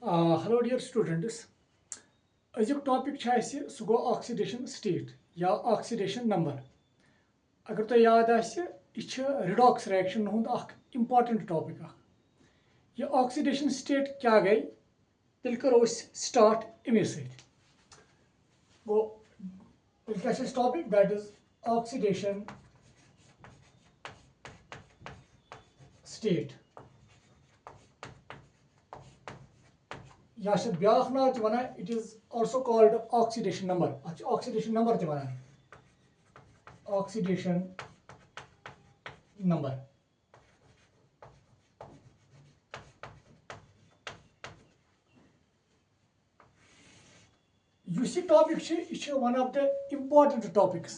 Hello dear students. अजुक topic सह गो oxidation state या oxidation number. अगर तो याद यह रिडॉक्स रिएक्शन हुंद इम्पॉर्टेंट टॉपिक. यह ऑक्सीडेशन स्टेट क्या गई तेल करो स्टार्ट अमे गो क्या topic that is oxidation state या ब्याख नाव तह one it is also called oxidation number. Oxidation number तह वन ऑक्सीडेशन नंबर. यह टॉपिक यह one of the important topics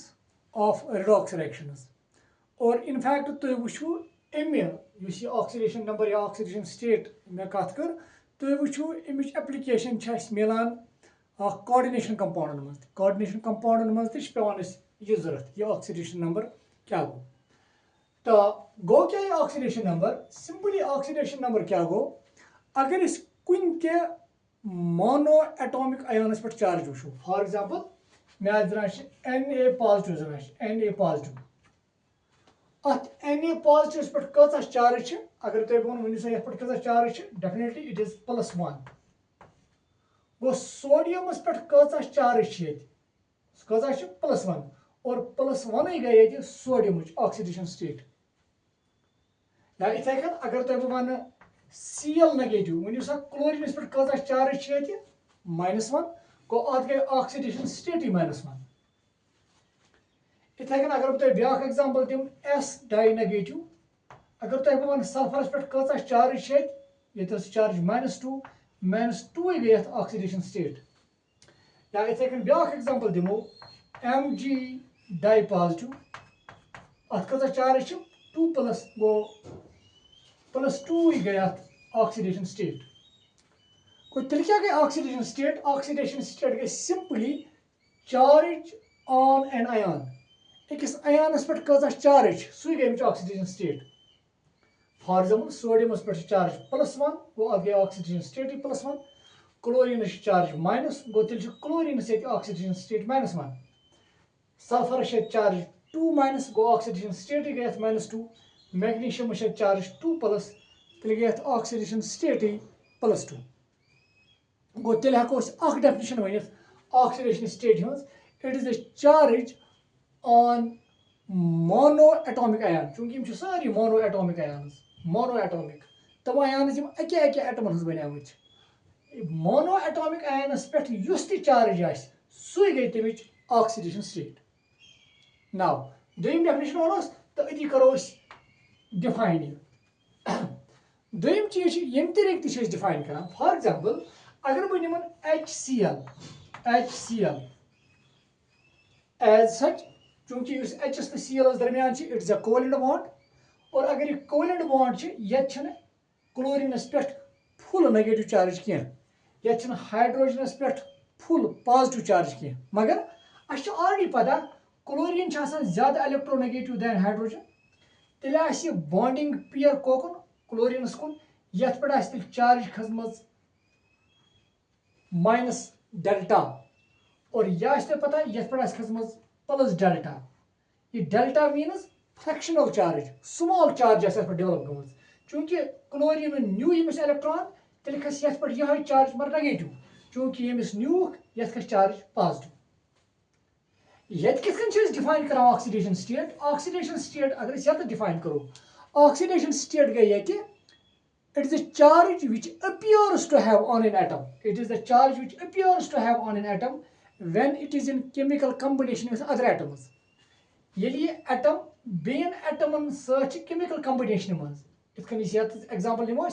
of redox reactions. और इनफैक्ट तुम वो अमे ऑक्सीडेशन नंबर या ऑक्सीडेशन स्टेट मे कत कर तुम वो अमिच एप्लिकेशन मिलान कोऑर्डिनेशन कंपाउंडन मज. कोऑर्डिनेशन कंपाउंडन मज पेवान यह जरूरत यह ऑक्सीडेशन नंबर क्या गो. तो गो क्या यह oxidation number. Simply oxidation number क्या गो अगर इस कुन ते मोनो एटॉमिक आयनस पे चार्ज वो. For example may Na positive Na positive अत Na पॉजिटिव पे कत चार्ज अगर तुम वन सा पे कत चार्ज डेफिनेटली इट इज +1. गो सोडियमस पे कत चार्ज कत +1 और +1 गई ये सोडियम ऑक्सीडेशन स्टेट. या इथे कन अगर तुम वन Cl नेगेटिव वन सा क्लोरीनस पे कत चार्ज -1 गो अत गई ऑक्सीडेशन स्टेट -1. इथे कन अगर तुम ब्याक एग्जांपल दिम S डाई नेगेटिव अगर तुम वन सल्फरस पे कत चार्ज ये चार्ज -2 गई ऑक्सीडेशन स्टेट. या इथे कन ब्याक एग्जांपल दिमो Mg डाई पॉजिटिव अत कत चार्ज 2+ गो +2 गई ऑक्सीडेशन स्टेट. तेल क्या गई ऑक्सीडेशन स्टेट. ऑक्सीडेशन स्टेट गई simply charge on an ion. अकिस आयनस पे कत चार्ज सु गई ऑक्सीडेशन स्टेट. फॉर एग्जांपल सोडियमस पे चार्ज +1 गो अत गई ऑक्सीडेशन स्टेट +1. क्लोरीनस चार्ज माइनस गो तेल क्लोरीनस ऑक्सीडेशन स्टेट -1. सल्फरस चार्ज 2- गो ऑक्सीडेशन स्टेट गई -2. मैग्नीशियम चार्ज 2+ तेल गई ऑक्सीडेशन स्टेट +2. गो तेल हेको डेफिनेशन वन oxidation state it is the charge on monoatomic ion. चूंकि सारी मोनो एटॉमिक आयन तम आयन अके एटमन हज बन मोनो एटॉमिक आयनस पे चार्ज सु गई तमिच ऑक्सीडेशन स्टेट. नाउ दोम डेफिनेशन वन तो अति करो डिफाइन. दोम चीज यम तरीके डिफाइन कर. फॉर एग्जांपल अगर बह निमन HCl एज सच चूंकि H's तो Cl's दरमियान it is a covalent bond. और अगर यह कोवेलेंट बॉन्ड ये क्लोरीनस पे फुल नेगेटिव चार्ज कह हाइड्रोजनस पे फुल पॉजिटिव चार्ज कह. मगर अस ऑलरेडी पता क्लोरीन ज्यादा इलेक्ट्रोनेगेटिव दैन हाइड्रोजन. तेल बॉन्डिंग पेयर कोकुन क्लोरीनस कुन ये पे चार्ज खसम -डेल्टा और यह पता ये पे खसम +डेल्टा. ये delta मीनस fractional charge small charge पे डेवलप गम. चूंकि क्लोरीन न्यू यमिस इलेक्ट्रॉन तेल खस ये पे यह चार्ज मर नेगेटिव. चूंकि यमिस न्यू ये खस चार्ज पॉजिटिव. ये किस डिफाइन कर ऑक्सीडेशन स्टेट. ऑक्सीडेशन स्टेट अगर ये डिफाइन करो ऑक्सीडेशन स्टेट गई ये it is the charge which appears to have on an atom. It is the charge which appears to have on an atom when it is in chemical combination with other atoms. ये atom बेन atomन सच chemical combination मज. Example निमो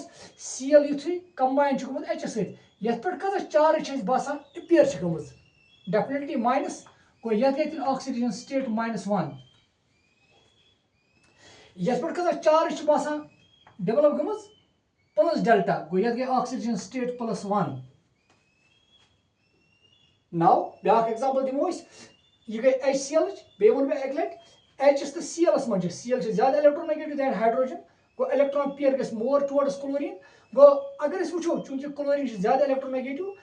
Cl युथु combine गमुत H सत ये पे कत चार्ज बासान appear गमुत डेफिनेटली माइनस गो ये गई ऑक्सीडेशन स्टेट -1. ये पे कत चार्ज बासान डेवलप गमुत +डेल्टा गो ये गई ऑक्सीडेशन स्टेट +1. नाउ ब्याक एग्जांपल दिमो यह गई HCl बे वन मे एक लट H तो Cl मज Cl ज्यादा इलेक्ट्रोनेगेटिव दैन हाइड्रोजन गो इलेक्ट्रॉन पेयर गस मोर टुवर्ड्स क्लोरीन गो अगर इस वुचो चूंकि क्लोरीन ज्यादा इलेक्ट्रोनेगेटिव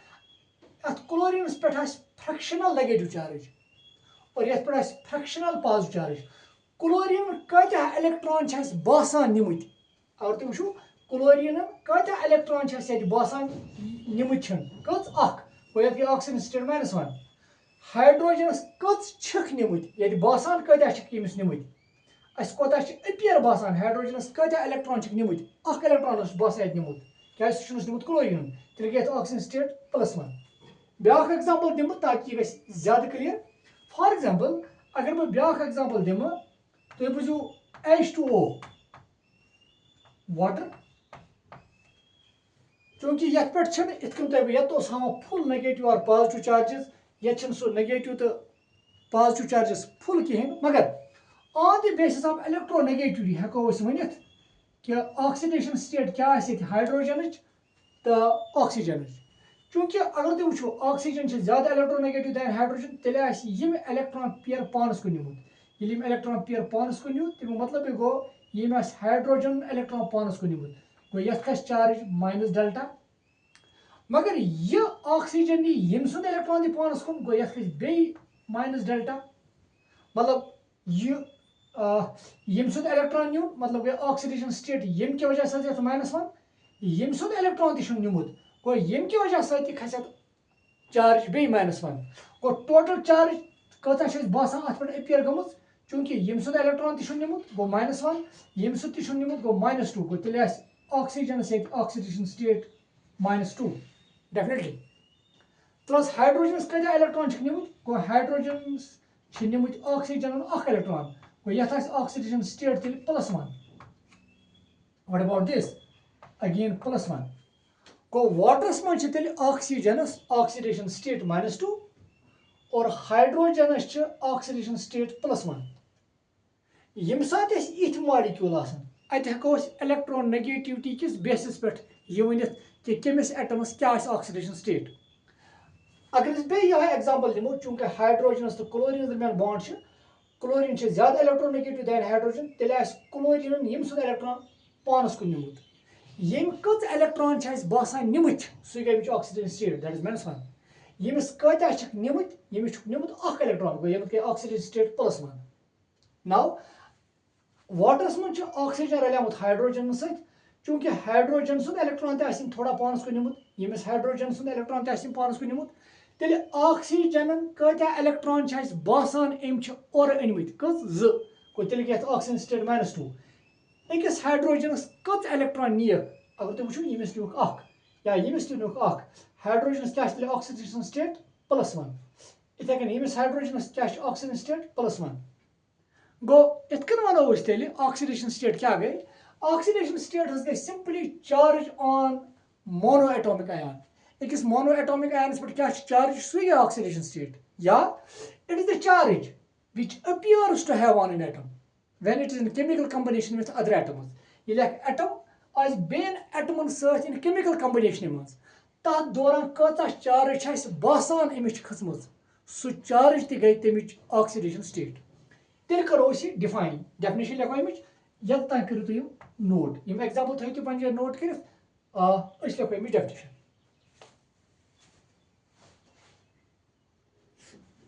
अत क्लोरीनस पे फ्रैक्शनल नेगेटिव चार्ज और ये पे फ्रैक्शनल पॉजिटिव चार्ज क्लोरीन कत्या इलेक्ट्रॉन बासान निमुत अगर तुम वुचो क्लोरीन कत्या इलेक्ट्रॉन बासान निमुत कच अख गो ये ऑक्सीजन स्टेट -1 हाइड्रोजनस कच छक निमुत ये बासान कत्या यमिस निमुत अस कोता अपियर बासान हाइड्रोजनस कत्या इलेक्ट्रॉन निमुत अख इलेक्ट्रॉन बासान निमुत क्या निमुत क्लोरीन तेल गई ऑक्सीजन स्टेट +1 ब्याक एग्जांपल दिम ताकि यह ज्यादा क्लियर फॉर एग्जांपल अगर मैं ब्याक एग्जांपल दिम तुम बुझो H2O वाटर चूंकि ये पे हम फुल नेगेटिव और पॉजिटिव चार्जेस ये सो नेगेटिव तो पॉजिटिव चार्जेस फुल कहें मगर on the basis of electronegativity हेको वन कि ऑक्सीडेशन स्टेट क्या हाइड्रोजन तो ऑक्सीजन चूंकि अगर तुम वो ऑक्सीजन ज्यादा इलेक्ट्रोनेगेटिव दैन हाइड्रोजन तेल इलेक्ट्रॉन पेयर पानस कुन निमुत इलेक्ट्रॉन पेयर पानस कुन निमुत तमिक मतलब गो हाइड्रोजन इलेक्ट्रॉन पानस कुन निमुत गो ये खस चार्ज -डेल्टा मगर यह ऑक्सीजन यम सुंद इलेक्ट्रॉन दी पानस कुन गो ये खस बे -डेल्टा मतलब यम सुंद इलेक्ट्रॉन न्यू मतलब गो ऑक्सीडेशन स्टेट यम की वजह से -1 यम सुंद इलेक्ट्रॉन तुम निमुत गो यम की वजह से खस चार्ज बे -1 गो टोटल चार्ज कत बासान अत पे अपियर गम चूंकि यम सुंद इलेक्ट्रॉन तुम निमुत गो -1 यम सुंद तुम निमुत गो -2 गो तेल oxygen oxidation state -2 definitely plus hydrogen कत्या इलेक्ट्रॉन निमुत गो हाइड्रोजन निमुत ऑक्सीजन अख इलेक्ट्रॉन गो ये ऑक्सीडेशन स्टेट तेल +1 व्हाट अबाउट दिस अगेन +1 गो वाटरस मज तेल ऑक्सीजनस ऑक्सीडेशन स्टेट -2 और हाइड्रोजनस ऑक्सीडेशन स्टेट +1 यम सात इथ मॉलिक्यूल अत हेको इलेक्ट्रोनेगेटिविटी किस बेसिस पे यह वनित कि केमिस एटमस क्या ऑक्सीडेशन स्टेट अगर बे एग्जांपल दिमो चूंकि हाइड्रोजनस तो क्लोरीन दरमियान बॉन्ड क्लोरीन ज्यादा इलेक्ट्रोनेगेटिव दैन हाइड्रोजन तेल क्लोरीन यम सुंद इलेक्ट्रॉन पानस कुन निमुत यम कच इलेक्ट्रॉन बासान निमुत सह गई ऑक्सीजन स्टेट दैट इज -1 यमिस कत्या निमुत यमिस निमुत अख इलेक्ट्रॉन गो यम ऑक्सीजन स्टेट +1 नाउ वाटरस मज ऑक्सीजन रलियामुत हाइड्रोजन सत चूंकि हाइड्रोजन सुंद इलेक्ट्रॉन तम थोड़ा पानस कुन निमुत यमिस हाइड्रोजन सुंद इलेक्ट्रॉन तम पानस कुन निमुत तेल ऑक्सीजन कत्या इलेक्ट्रॉन बासान अम और अनमत कच गो तेल गई ऑक्सीजन स्टेट -2 अकिस हाइड्रोजनस कच इलेक्ट्रॉन नियक अगर तुम वो यमिस नुक अख या यमिस नुक अख हाइड्रोजनस क्या ऑक्सीडेशन स्टेट +1 इथे कन यमिस हाइड्रोजनस क्या ऑक्सीजन स्टेट +1 गो इतकन वनो तेल ऑक्सीडेशन स्टेट क्या गई ऑक्सीडेशन स्टेट गई simply charge on monoatomic ion अकिस मोनो एटॉमिक आयनस पे क्या चार्ज सही गई ऑक्सीडेशन स्टेट या it is the charge which appears to have on an atom when it is in chemical combination with other atoms ये atom आज Ben एटमन सत इन chemical combination मज तथ दौरान कचा चार्ज बासान अमिच खसम सह चार्ज त गई तमिच ऑक्सीडेशन स्टेट तेल करो डिफाइन डेफिनेशन लिखो अमिच ये तक करो तुम नोट यम एग्जांपल थो तुम पे नोट कर लिखो अमिच डेफिनेशन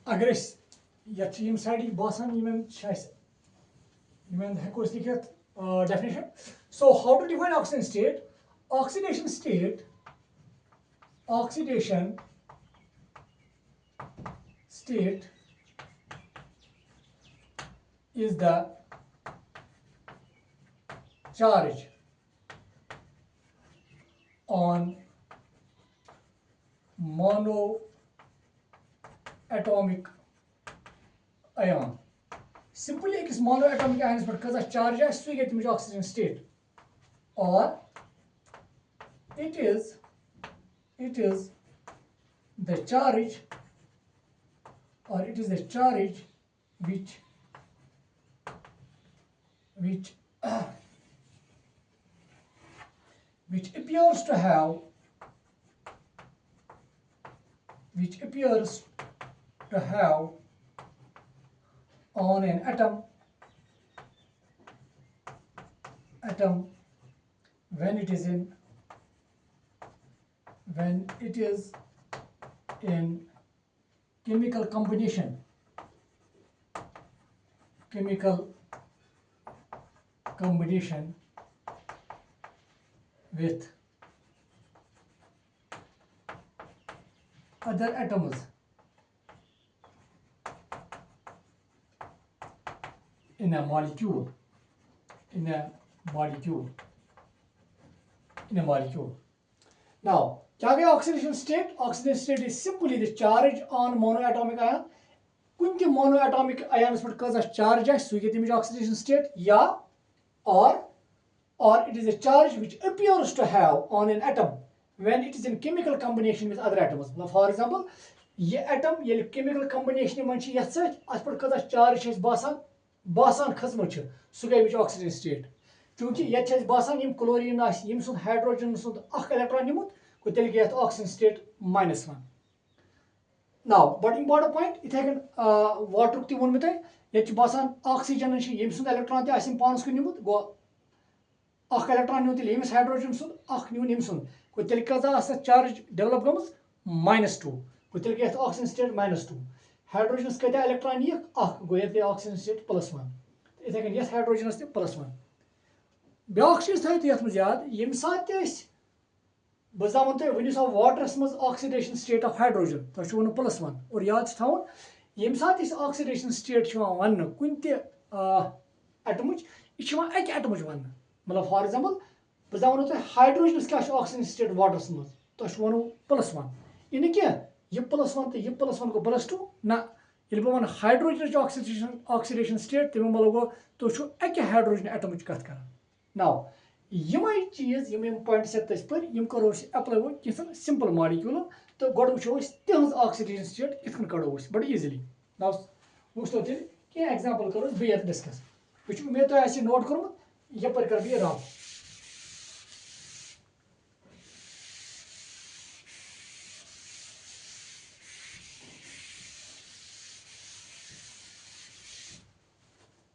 अगर ये साइड बासान हेको लिखित definition. So how to define oxidation state? Oxidation state is the charge on monoatomic ion. Simply एक monoatomic ions पर कज़ा charge है सो ये तुम oxidation state or it is the charge which appears to have on an atom atom when it is in chemical combination with other atoms in a molecule. Now, क्या गया oxidation state? Oxidation state is simply the charge on monoatomic ion. कुन ते monoatomic ion पर कज़ा charge है सो ये तमिच oxidation state या or it is a charge which appears to have on an atom when it is in chemical combination with other atoms. For example, ये atom ये chemical combination में यह सच अस पर कज़ा charge है बासान खसमत छ सो गई विच oxidation state. क्योंकि ये छ बासान यम क्लोरीन आस यम सुन हाइड्रोजन सुन अख इलेक्ट्रॉन निमुत को तेल गया oxidation state -1. Now, but important point, इथे कन वाटर ति वोन मते ये छ बासान ऑक्सीजन छ यम सुन इलेक्ट्रॉन ते आसिम पानस को निमुत गो अख इलेक्ट्रॉन न्यू तेल यम हाइड्रोजन सुन अख न्यू यम सुन को तेल कजा आस चार्ज डेवलप गमस -2 को तेल गया oxidation state -2. हाइड्रोजनस कता इलेक्ट्रॉन ये अख गो ये oxidation state +1. इथे कन ये हाइड्रोजनस ते +1. ब्याक चीज थी ये याद यम सात बस दावन तुम वनिस आव वाटरस मज ऑक्सीडेशन स्टेट ऑफ हाइड्रोजन तुम वन +1 और याद थवन यम सात ऑक्सीडेशन स्टेट वन कुन एटमच यह अक एटमच वन मतलब फॉर एग्जांपल बस दावन तुम हाइड्रोजनस क्या ऑक्सीडेशन स्टेट वाटरस मज तुम वन +1 इन क्या यह +1 तो यह +1 को +2 ना ये बह वन हाइड्रोजन ऑक्सीडेशन स्टेट तमें मतलब गो तुम अक हाइड्रोजन एटमच कत कर. नाउ यम चीज यम पॉइंट तथ पर यम करो अप्लाई वो किसन सिंपल मॉलिक्यूल तो गोड वो तिज ऑक्सीडेशन स्टेट कितन कड़ो बड़ इजिली. नाउ वो तेल क्या एग्जांपल करो बे डिस्कस वो मे तुम नोट कर्मुत यपर कर बह रब.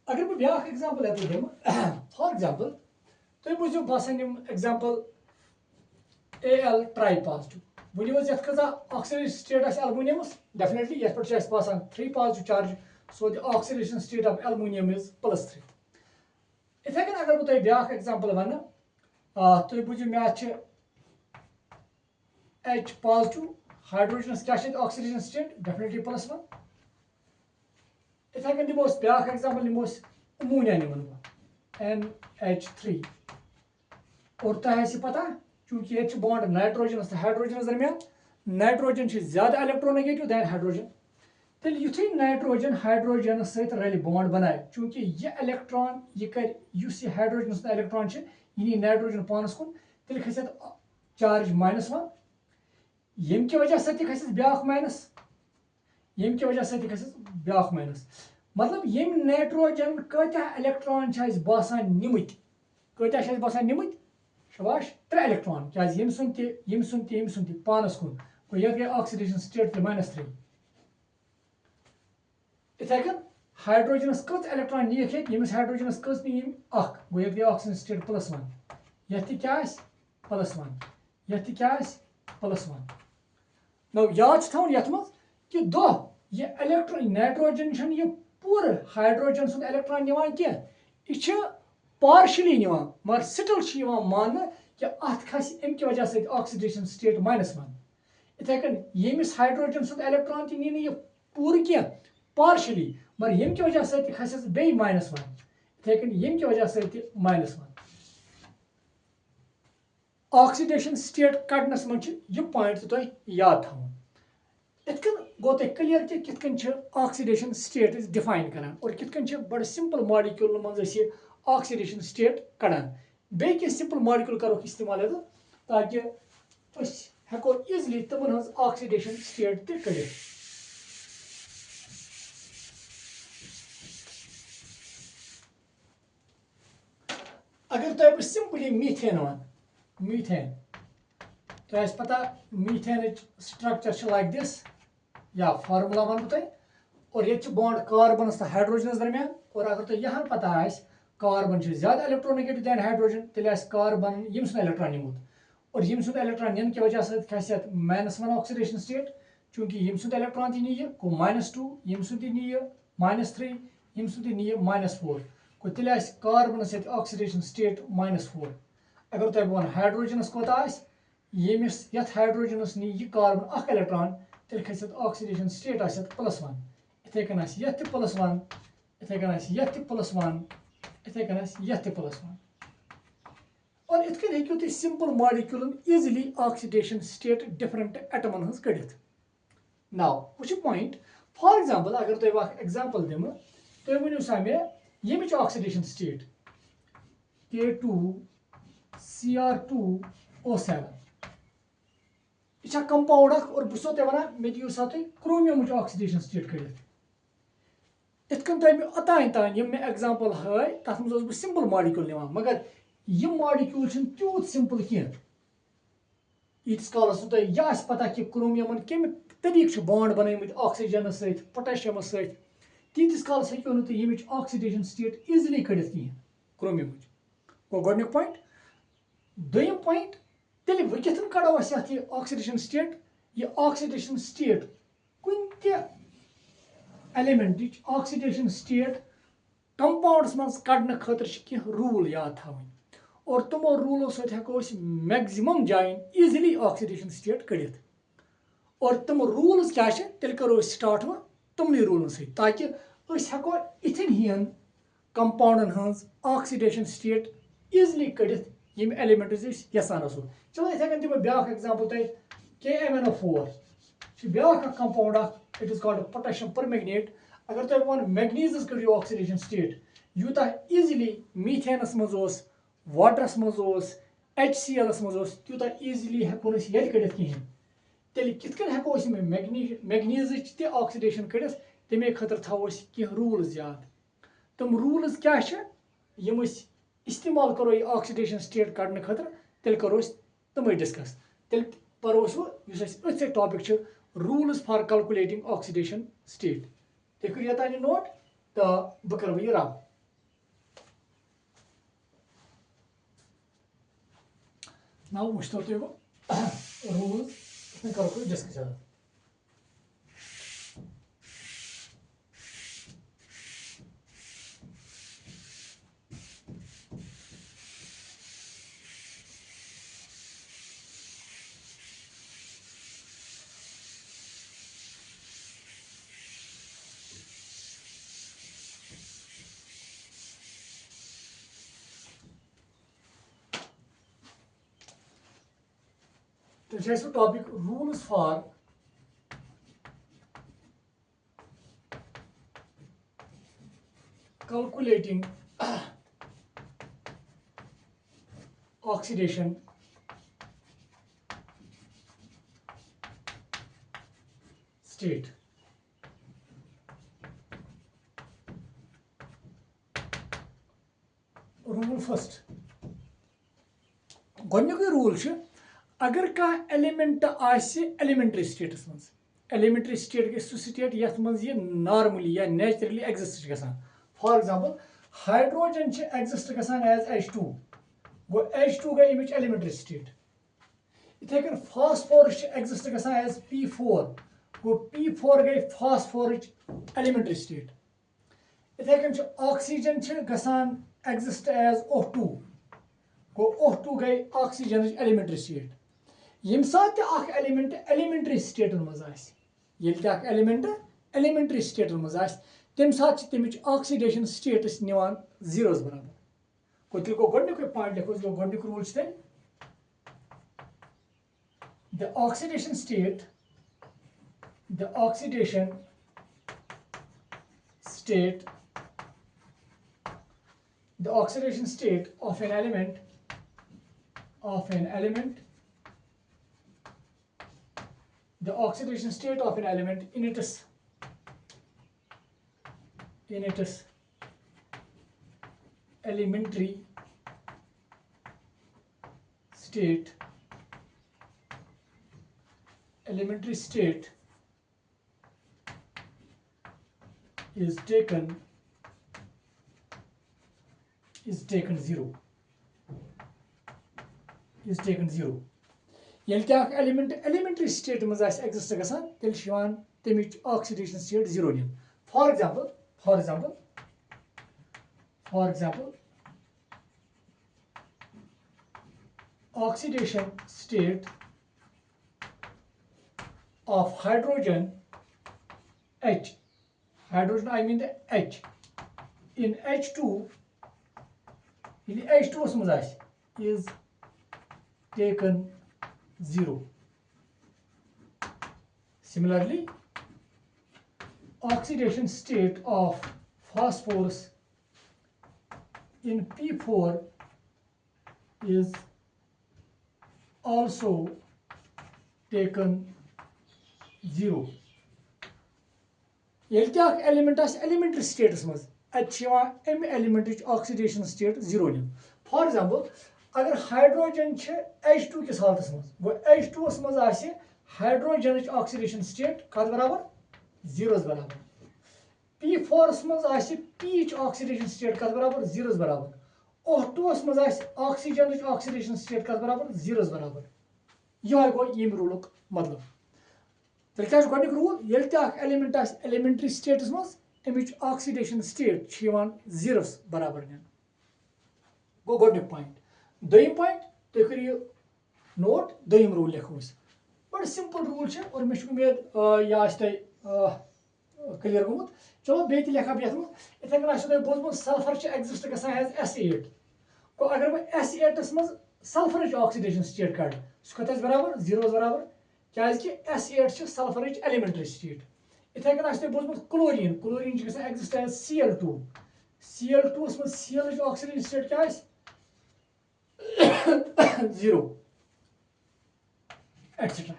अगर बह ब्या एग्जांपल दिम फॉर एग्जांपल तुम बुझो बसान एग्जांपल Al ट्राई पॉजिटिव वो ये कजा ऑक्सीडेशन स्टेट एल्युमिनियमस डेफिनेटली ये पे बसान 3 positive charge so the oxidation state of aluminium is +3. इथे कन अगर तुम ब्या एग्जांपल वन तुम बुझो मे H पॉजिटिव हाइड्रोजनस क्या ऑक्सीडेशन स्टेट डेफिनेटली +1. इथे कन दिमो ब्या एग्जांपल निमो अमोनिया निमन NH3 और तुम पता चूंकि ये बॉन्ड नाइट्रोजन हाइड्रोजन दरमियान नाइट्रोजन ज्यादा इलेक्ट्रोनेगेटिव दैन हाइड्रोजन तेल युथी नाइट्रोजन हाइड्रोजन सहित रल बॉन्ड बनाए चूंकि यह इलेक्ट्रॉन यह कर हाइड्रोजन इलेक्ट्रॉन यह नाइट्रोजन पानस कुन तेल खस चार्ज -1 यम कि वजह सत खस ब्या माइनस यम कि वजह सत खस ब्या माइनस मतलब यम नाइट्रोजन कत्या इलेक्ट्रॉन बसान निमित कत्या बसान निमित शाबाश 3 इलेक्ट्रॉन क्या यम सुन पानस कुन को ये गई ऑक्सीडेशन स्टेट -3. इथे कन हाइड्रोजनस कत इलेक्ट्रॉन नीक है यमिस हाइड्रोजनस कत नीम अख गो ये गई ऑक्सीजन स्टेट +1 यह क्या +1 यह क्या +1. नो याद थवन यथ मज कि दो ये इलेक्ट्रॉन नाइट्रोजन ये पूरे हाइड्रोजन सुन इलेक्ट्रॉन निवान क्या यह पार्शली निवान मगर स्टिल मान कि अत खस अम कि वजह से ऑक्सीडेशन स्टेट -1. इथे कन यमिस हाइड्रोजन सुन इलेक्ट्रॉन ती नी ये पूरे क्या पार्शली मगर यम कि वजह से खस बे -1 इथे कन यम कि वजह से -1. ऑक्सीडेशन स्टेट कड़नस मन यह पॉइंट तुम याद थवन इतकन गो तुम क्लियर कि कितकन ऑक्सीडेशन स्टेट डिफाइन करान और कितकन बड़ सिंपल मॉलिक्यूल मज ऑक्सीडेशन स्टेट कड़ान बे क्या सिंपल मॉलिक्यूल करो इस्तेमाल ताकि हेको इजिली तमन हज ऑक्सीडेशन स्टेट ते कड़. अगर तुम सिंपली मीथेन वन मीथेन तो पता मीथेन स्ट्रक्चर लाइक दिस या फार्मूला वन तुम और ये बॉन्ड कार्बन तो हाइड्रोजन दरमियान और अगर तुम यहाँ पता कार्बन ज्यादा इलेक्ट्रोनेगेटिव दैन हाइड्रोजन तेल कार्बन यम सुन इलेक्ट्रॉन निमुत और यम सुन इलेक्ट्रॉन निन की वजह से खसत -1 ऑक्सीडेशन स्टेट चूंकि यम सुन इलेक्ट्रॉन ती नीय को -2 यम सुन ती नीय -3 यम सुन ती नीय -4 को तेल कार्बन सत ऑक्सीडेशन स्टेट -4 अगर तुम वन हाइड्रोजनस कोता यमिस यथ हाइड्रोजनस नी यह कार्बन अख इलेक्ट्रॉन तेल खसत ऑक्सीडेशन स्टेट आसत +1 इथे कन यथ +1 इथे कन यथ +1 इथे कन यथ +1 और इत कन हेकु तुम सिंपल मॉलिक्यूलन इजीली ऑक्सीडेशन स्टेट डिफरेंट एटमन हज कड़ित नाउ वुच पॉइंट फॉर एग्जांपल अगर तुम एग्जांपल दिम तुम वनु सा मे यमिच ऑक्सीडेशन स्टेट K2Cr2O7 यह कंपाउंड और बस वन मे दियो सा तुम क्रोमियम ऑक्सीडेशन स्टेट कड़ित इत कन तुम अतान तान यम मे एग्जांपल हाय तथ मज बह सिंपल मॉलिक्यूल निवान मगर यम मॉलिक्यूल त्यूत सिंपल कह यीस कालस तुम पता कि क्रोमियमन कम तरीक बॉन्ड बनमत ऑक्सीजन सत पोटेशियम सत तीस कालस हेको तुम यमिच ऑक्सीडेशन स्टेट इजीली कड़ित कह क्रोमियम गो गोडनिक पॉइंट दोयम पॉइंट तेल वह कथन कड़ो ये ऑक्सीडेशन स्टेट यह ऑक्सीडेशन स्टेट कुन एलिमेंट ऑक्सीडेशन स्टेट कंपाउंड्स मज कड़ने खतर कह रूल याद थवन और तमो रूलों सको मैक्सिमम जायन इजीली ऑक्सीडेशन स्टेट कड़ित और तम रूल्स क्या तेल करो स्टार्ट वो तमन रूलन सत ताकि हेको इथन हियन कंपाउंडन हज ऑक्सीडेशन स्टेट इजीली कड़ित यम एलिमेंट्स यसान आसो चलो इथे कन दिमो ब्या एग्जांपल तुम KMnO4 ब्या compound it is called potassium permanganate अगर तुम वन मैग्नीज कड़ियो ऑक्सीडेशन स्टेट यूता इजीली मीथेनस मज वाटरस मज HCl मज तूता इजीली हेको ये कड़ित कहें तेल कितन हेको मैग्नीज ते ऑक्सीडेशन कड़ित तमे खतर थो कह रूल्स याद तम रूल्स क्या यम इस्तेमाल करो ये ऑक्सीडेशन स्टेट कड़ने खतर तेल करो तमें डिस्कस तेल परो अथ topic rules for calculating oxidation state तुम करो योतान नोट तो बह कर यह रब नाउ वो तुम रूल्स करो डिस्कस तो topic rules for calculating oxidation state rule first गोडनिक रूल अगर कह एलिमेंट एलिमेंट्री स्टेटस मज एलिमेंट्री स्टेट गई सह स्टेट ये मज यह नॉर्मली या नेचुरली एग्जिस्ट गसान फॉर एग्जांपल हाइड्रोजन एग्जिस्ट गसान एज H2 गो H2 गई अमिच एलिमेंट्री स्टेट इथे कन फास्फोरस एग्जिस्ट गसान एज P4 गो P4 गई फास्फोरस एलिमेंट्री स्टेट इथे कन ऑक्सीजन गसान एग्जिस्ट एज O2 गो O2 गई ऑक्सीजन एलिमेंट्री स्टेट यम सात एलिमेंट एलिमेंट्री स्टेट मज एलिमेंट एलिमेंट्री स्टेट मज तम सात तमिच ऑक्सीडेशन स्टेटस निवान जीरोस बराबर को तेल गो गोडनिक पॉइंट लिखो गो गोडनिक रूल तेल the oxidation state the oxidation state of an element the oxidation state of an element in its elementary state is taken is taken 0 is taken 0 yel kya element elementary state maz as exist gasan tel shivan temich oxidation state 0 nin for example oxidation state of hydrogen H hydrogen I mean the H in H2 in H2 maz is taken 0 similarly oxidation state of phosphorus in P4 is also taken 0 yel kya element as elementary status maz achiva em element oxidation state 0 nin for example अगर hydrogen H2 किस हालत मज गो H2 मज आसे hydrogen oxidation state कत बराबर 0 बराबर P4 मज आसे P ऑक्सीडेशन स्टेट कत बराबर 0 बराबर O2 मज आसे ऑक्सीजन ऑक्सीडेशन स्टेट कत बराबर 0 बराबर यह गो यम रूलुक मतलब तेल क्या गोनिक रूल येल ते एलिमेंट आस एलिमेंटरी स्टेटस मज एमिच ऑक्सीडेशन स्टेट छिवान 0 बराबर निन गो गोनिक पॉइंट दोयम पॉइंट तुम करियो नोट दोयम रूल लिखो बड़ सिंपल रूल है और मे उम्मीद यह क्लियर गोमुत चलो बे लिखा बे इथे कन तुम बोजमुत सल्फर एग्जिस्ट गसान एज S8 गो अगर मैं S8 मज सल्फर ऑक्सीडेशन स्टेट कड़ सह कत बराबर 0 बराबर क्या S8 सल्फर एलिमेंटरी स्टेट इथे कन तुम बोजमुत क्लोरीन गसान एग्जिस्ट एज Cl2 मज Cl ऑक्सीडेशन स्टेट क्या 0 etc.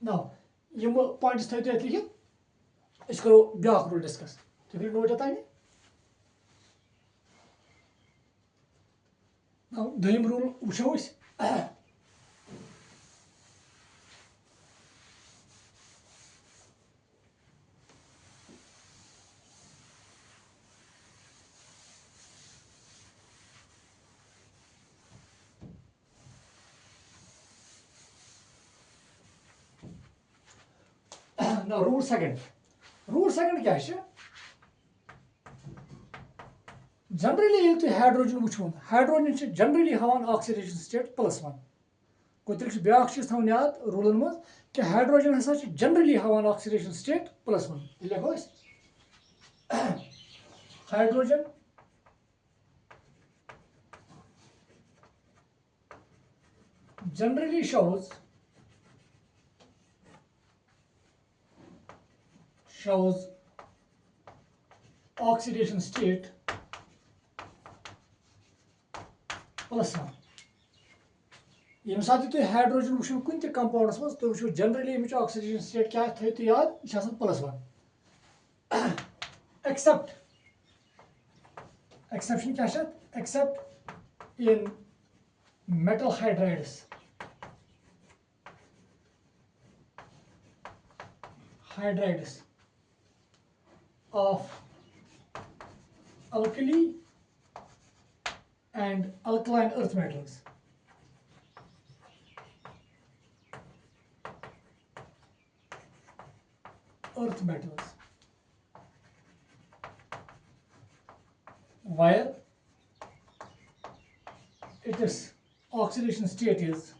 Now, यम पॉइंट्स थो लिखित अस करो ब्याक रूल डिस्कस तुम करो नोट योतान दोयम रूल वुचो now rule second क्या है जनरली ये तो हाइड्रोजन वुचुन हाइड्रोजन जनरली हावान ऑक्सीडेशन स्टेट +1 को तेल ब्या थवन याद रूलन मज कि हाइड्रोजन हसा जनरली हावान ऑक्सीडेशन स्टेट +1 लिखो hydrogen generally shows oxidation state +1 यम साथ तुम हाइड्रोजन वो कुन कंपाउंडस मज तुम वो जनरली अमिच ऑक्सीडेशन स्टेट क्या थो याद यह +1 एक्सेप्शन क्या accept in metal hydrides of alkali and alkaline earth metals. While its oxidation state is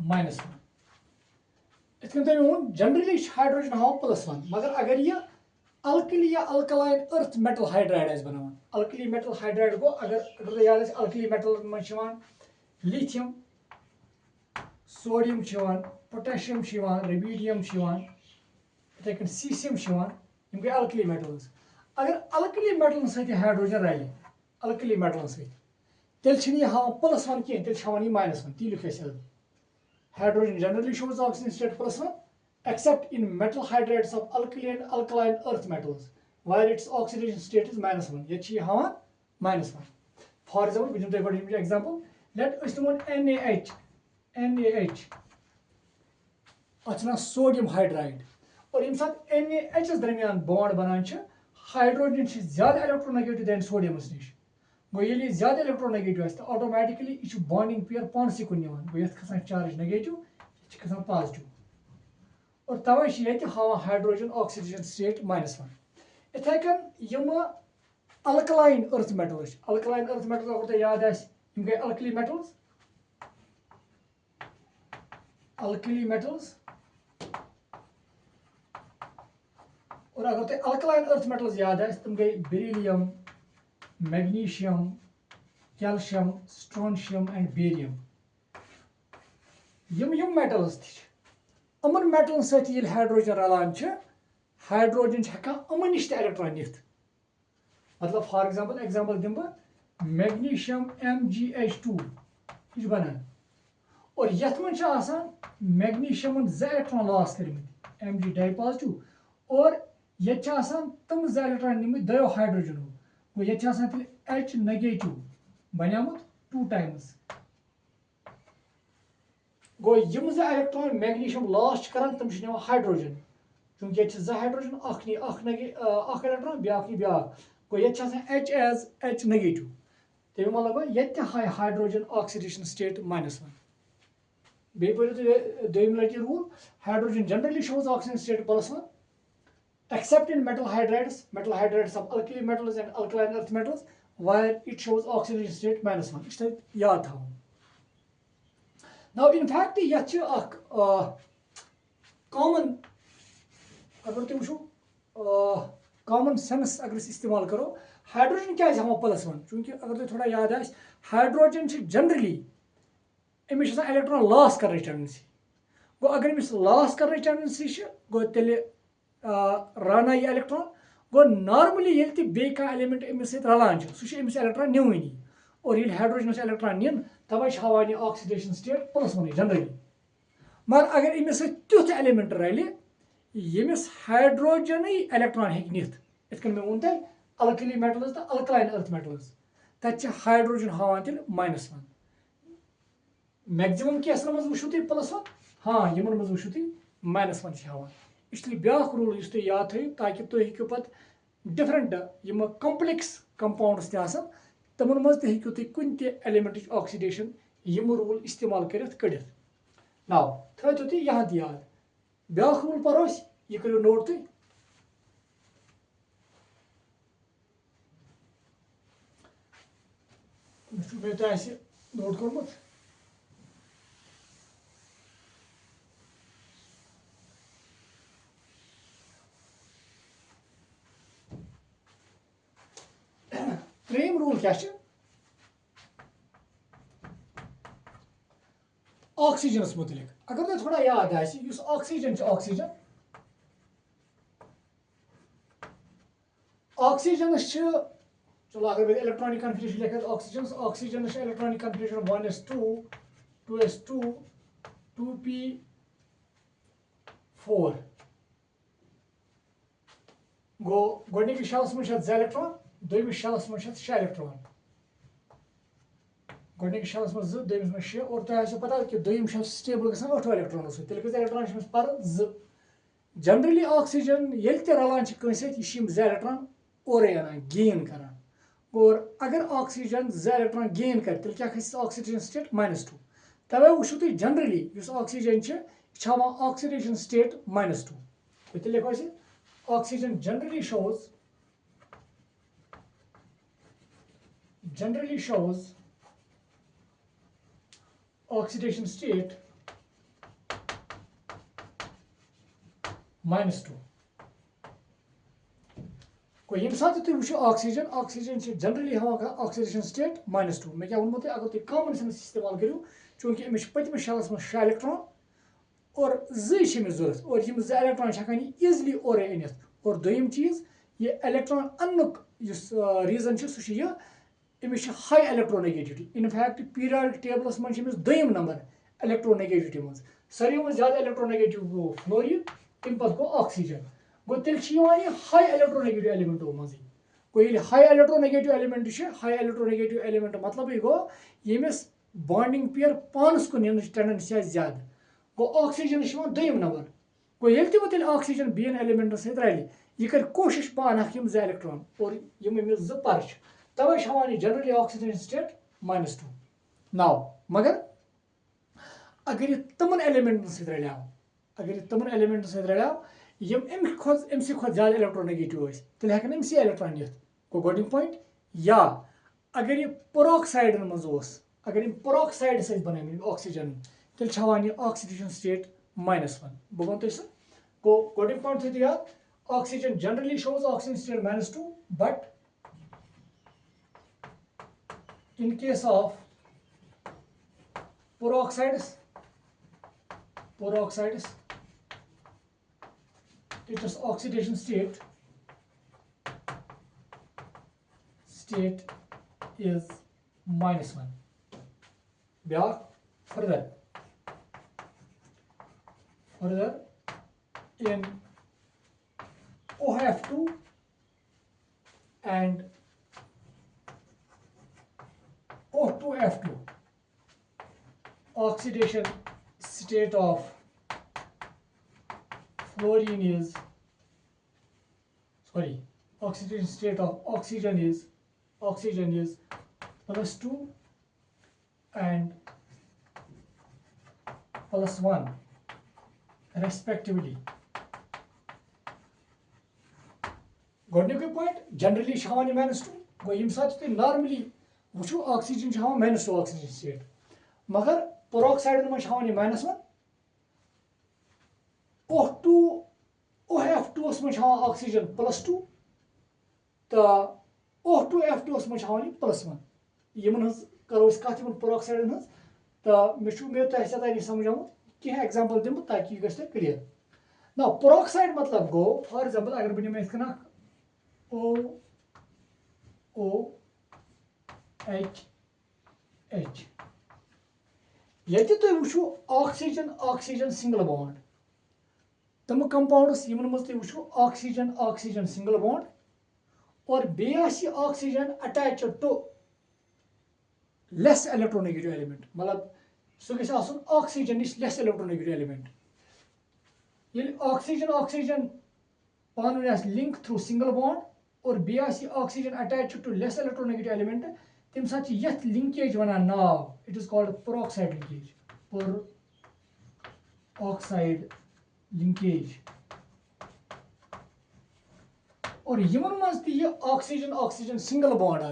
-1 generally hydrogen हाव +1 मगर अगर यह अल्कली या अल्कलाइन अर्थ मेटल हाइड्राइड बनान अल्कली मेटल हाइड्राइड गो अगर याद अल्कली मेटल मज लिथियम सोडियम पोटेशियम रुबिडियम इथे कन सीसियम यम गई अल्कली मेटल्स अगर अल्कली मेटल सहित हाइड्रोजन रले अल्कली मेटल सहित तेल यह हाव +1 कह तेल हावान -1 ती लिख hydrogen generally shows oxidation state +1 except in metal hydrides of alkali and alkaline earth metals where its oxidation state is -1 yet she havan -1 for example we will take an example let us know NaH अच्छा sodium hydride और यम साथ NaH दरमियान bond बनान hydrogen ज्यादा electronegative than सोडियमस नश गो ये ज्यादा electronegative आए तो ऑटोमेटिकली यह बॉन्डिंग पेयर पानस कुन गो ये खसान चार्ज नेगेटिव यह खसान पॉजिटिव और तवे ये हावान हाइड्रोजन ऑक्सीडेशन स्टेट -1 इथे कन यम अल्कलाइन अर्थ मेटल्स अगर तुम याद गए अल्कली मेटल्स और अगर तुम अल्कलाइन अर्थ मेटल्स याद तुम गए beryllium magnesium calcium strontium and barium यम मेटल्स अमन मेटलन सत हाइड्रोजन रलान हाइड्रोजन हेकान अमन निश इलेक्ट्रॉन नित मतलब फॉर एग्जांपल दिम बह मैग्नीशियम MgH2 यह बनान और यथ मन मैग्नीशियम 2 इलेक्ट्रॉन लॉस करमित Mg डाई पॉजिटिव और ये तम 2 इलेक्ट्रॉन निमित दो हाइड्रोजन गो ये H नेगेटिव बनियामुत 2 टाइम्स गो यम 2 इलेक्ट्रॉन मैग्नीशियम लॉस करान तम हाइड्रोजन चूंकि ये 2 हाइड्रोजन अख इलेक्ट्रॉन ब्या गो ये H एज H नेगेटिव तमें मतलब ये हाइड्रोजन ऑक्सीडेशन स्टेट -1 बे पढ़ो दोम लटि rule hydrogen generally shows oxygen state +1 except in metal hydrides of alkali metals and alkaline earth metals where it shows oxidation state -1 इस याद थवन now in fact यह common अगर तुम कॉमन सेंस अगर इस्तेमाल करो हाइड्रोजन क्या +1 चूंकि अगर तुम थोड़ा याद आ hydrogen generally Amish electron loss कर टेंडेंसी गो अगर अमिस लॉस कर टेंडेंसी गो तेल राना यह इलेक्ट्रॉन गो नॉर्मली ये बे एलिमेंट अमिस रलान सह इलेक्ट्रॉन निवनी और ये हाइड्रोजन इलेक्ट्रॉन निन तवे हावान ऑक्सीडेशन स्टेट +1 जनरली मगर अगर अमिस तुथ एलिमेंट रल यमिस हाइड्रोजन इलेक्ट्रॉन हेक नित इतन मे वोन तह अल्कली मेटल्स तो अल्कलाइन अर्थ मेटल्स तत हाइड्रोजन हावान तेल -1 मैक्सिमम केसन मज वो तुम +1 हाँ यमन मज वो तुम -1 हावान इसलिए ब्या रूल तुम याद थो ताकि तुम हेको पत डिफरेंट यम कॉम्प्लेक्स कंपाउंड्स तमन मज हेको तुम कुन एलिमेंट ऑक्सीडेशन यम रूल इस्तेमाल कर नाउ थो तुम यहाँ याद ब्या रूल परोस यह करो नोट तुम मे तो नोट कोर्मुत त्रेम रूल क्या ऑक्सीजनस मुतलिक अगर तुम थोड़ा याद ऑक्सीजन चलो अगर इलेक्ट्रॉनिक कन्फिग्रेशन लिखा oxygen electronic configuration 1s2 2s2 2p4 गो गोडनिक शल्स में 2 इलेक्ट्रॉन दोमिस शल्स में 6 इलेक्ट्रॉन गोडनिक शल्स में 2 दोमिस में 6 और तुम पता कि दोम स्टेबल गसान 8 इलेक्ट्रॉन तेल कत इलेक्ट्रॉन पर 2 जनरली ऑक्सीजन ये रलान कंस 2 इलेक्ट्रॉन और गेन करान और अगर ऑक्सीजन 2 इलेक्ट्रॉन गेन कर तेल क्या ऑक्सीडेशन स्टेट -2 तवे वो तुम जनरली ऑक्सीजन ऑक्सीडेशन स्टेट -2 तेल लिखो oxygen generally shows oxidation state -2 को यम साथ तुम वो ऑक्सीजन जनरली हवा ऑक्सीडेशन स्टेट -2 मैं क्या वो अगर तुम कॉमन सेंस इस्तेमाल करो चूंकि अमिस पतम शल्स में 6 इलेक्ट्रॉन और 2 जरूरत और यम 2 इलेक्ट्रॉन हेकान ईजिली और अनित और दोम चीज ये इलेक्ट्रॉन अन्नुक रीजन सह अमिस हाई इलेक्ट्रोनेगेटिविटी इनफैक्ट पीरियोडिक टेबलस मज दोम नंबर इलेक्ट्रोनेगेटिविटी मज सारे मज ज्यादा इलेक्ट्रोनेगेटिव गो फ्लोरीन तम पे गो ऑक्सीजन गो तेल हाई इलेक्ट्रोनेगेटिव एलिमेंटो मज गो ये हाई इलेक्ट्रोनेगेटिव एलिमेंट मतलब गो यमिस बॉन्डिंग पेयर पानस कुन टेंडेंसी ज्यादा गो ऑक्सीजन दोम नंबर गो ये वो तेल ऑक्सीजन बेन एलिमेंट सहित रल यह कर कोशिश पान हक यम 2 इलेक्ट्रॉन और यम अमिस 2 पर तवे हवान जनरली ऑक्सीडेशन स्टेट -2 नाउ मगर अगर यह तमन एलिमेंटन सहित रलाव अगर यह तमन एलिमेंटन सहित रलाव यम अमि खुद ज्यादा इलेक्ट्रोनेगेटिव तेल हेकन अमसी इलेक्ट्रॉन दित गो गोडिंग पॉइंट या अगर यह पेरोक्साइडन मज अगर यम पेरोक्साइड सहित बन ऑक्सीजन तेल हवान यह ऑक्सीडेशन स्टेट -1 बह वो तुम गो गोडिंग पॉइंट थो याद oxygen generally shows oxygen state -2 but in case of peroxides its oxidation state is -1 Byak further in OF2 and O2F2 oxidation state of fluorine is oxidation state of oxygen is +2 and +1 respectively. Godnik point generally shawan -2 go yim sat normally वो oxygen -2 oxygen state मगर peroxide में -1 OF2 में oxygen +2 तो O2F2 में +1 Yemen करो कत पेरोक्साइडन हज तो मे तह समझामुत कह एग्जाम्पल दिम ताकि यह गए क्लियर ना पेरोक्साइड मतलब गो फॉर एग्जाम्पल अगर बह निम OH ये तुम वो ऑक्सीजन सिंगल बॉन्ड तम कंपाउंड्स यमन मज वो ऑक्सीजन सिंगल बॉन्ड और बेस oxygen attached to less electronegative element मतलब सह गई ऑक्सीजन निश लेस इलेक्ट्रोनेगेटिव एलिमेंट ये ऑक्सीजन पान लिंक थ्रू सिंगल बॉन्ड और बेस oxygen attached to less electronegative element तम सात यथ लिंकेज वनान नाव it is called peroxide linkage और यमन मज ऑक्सीजन सिंगल बॉन्ड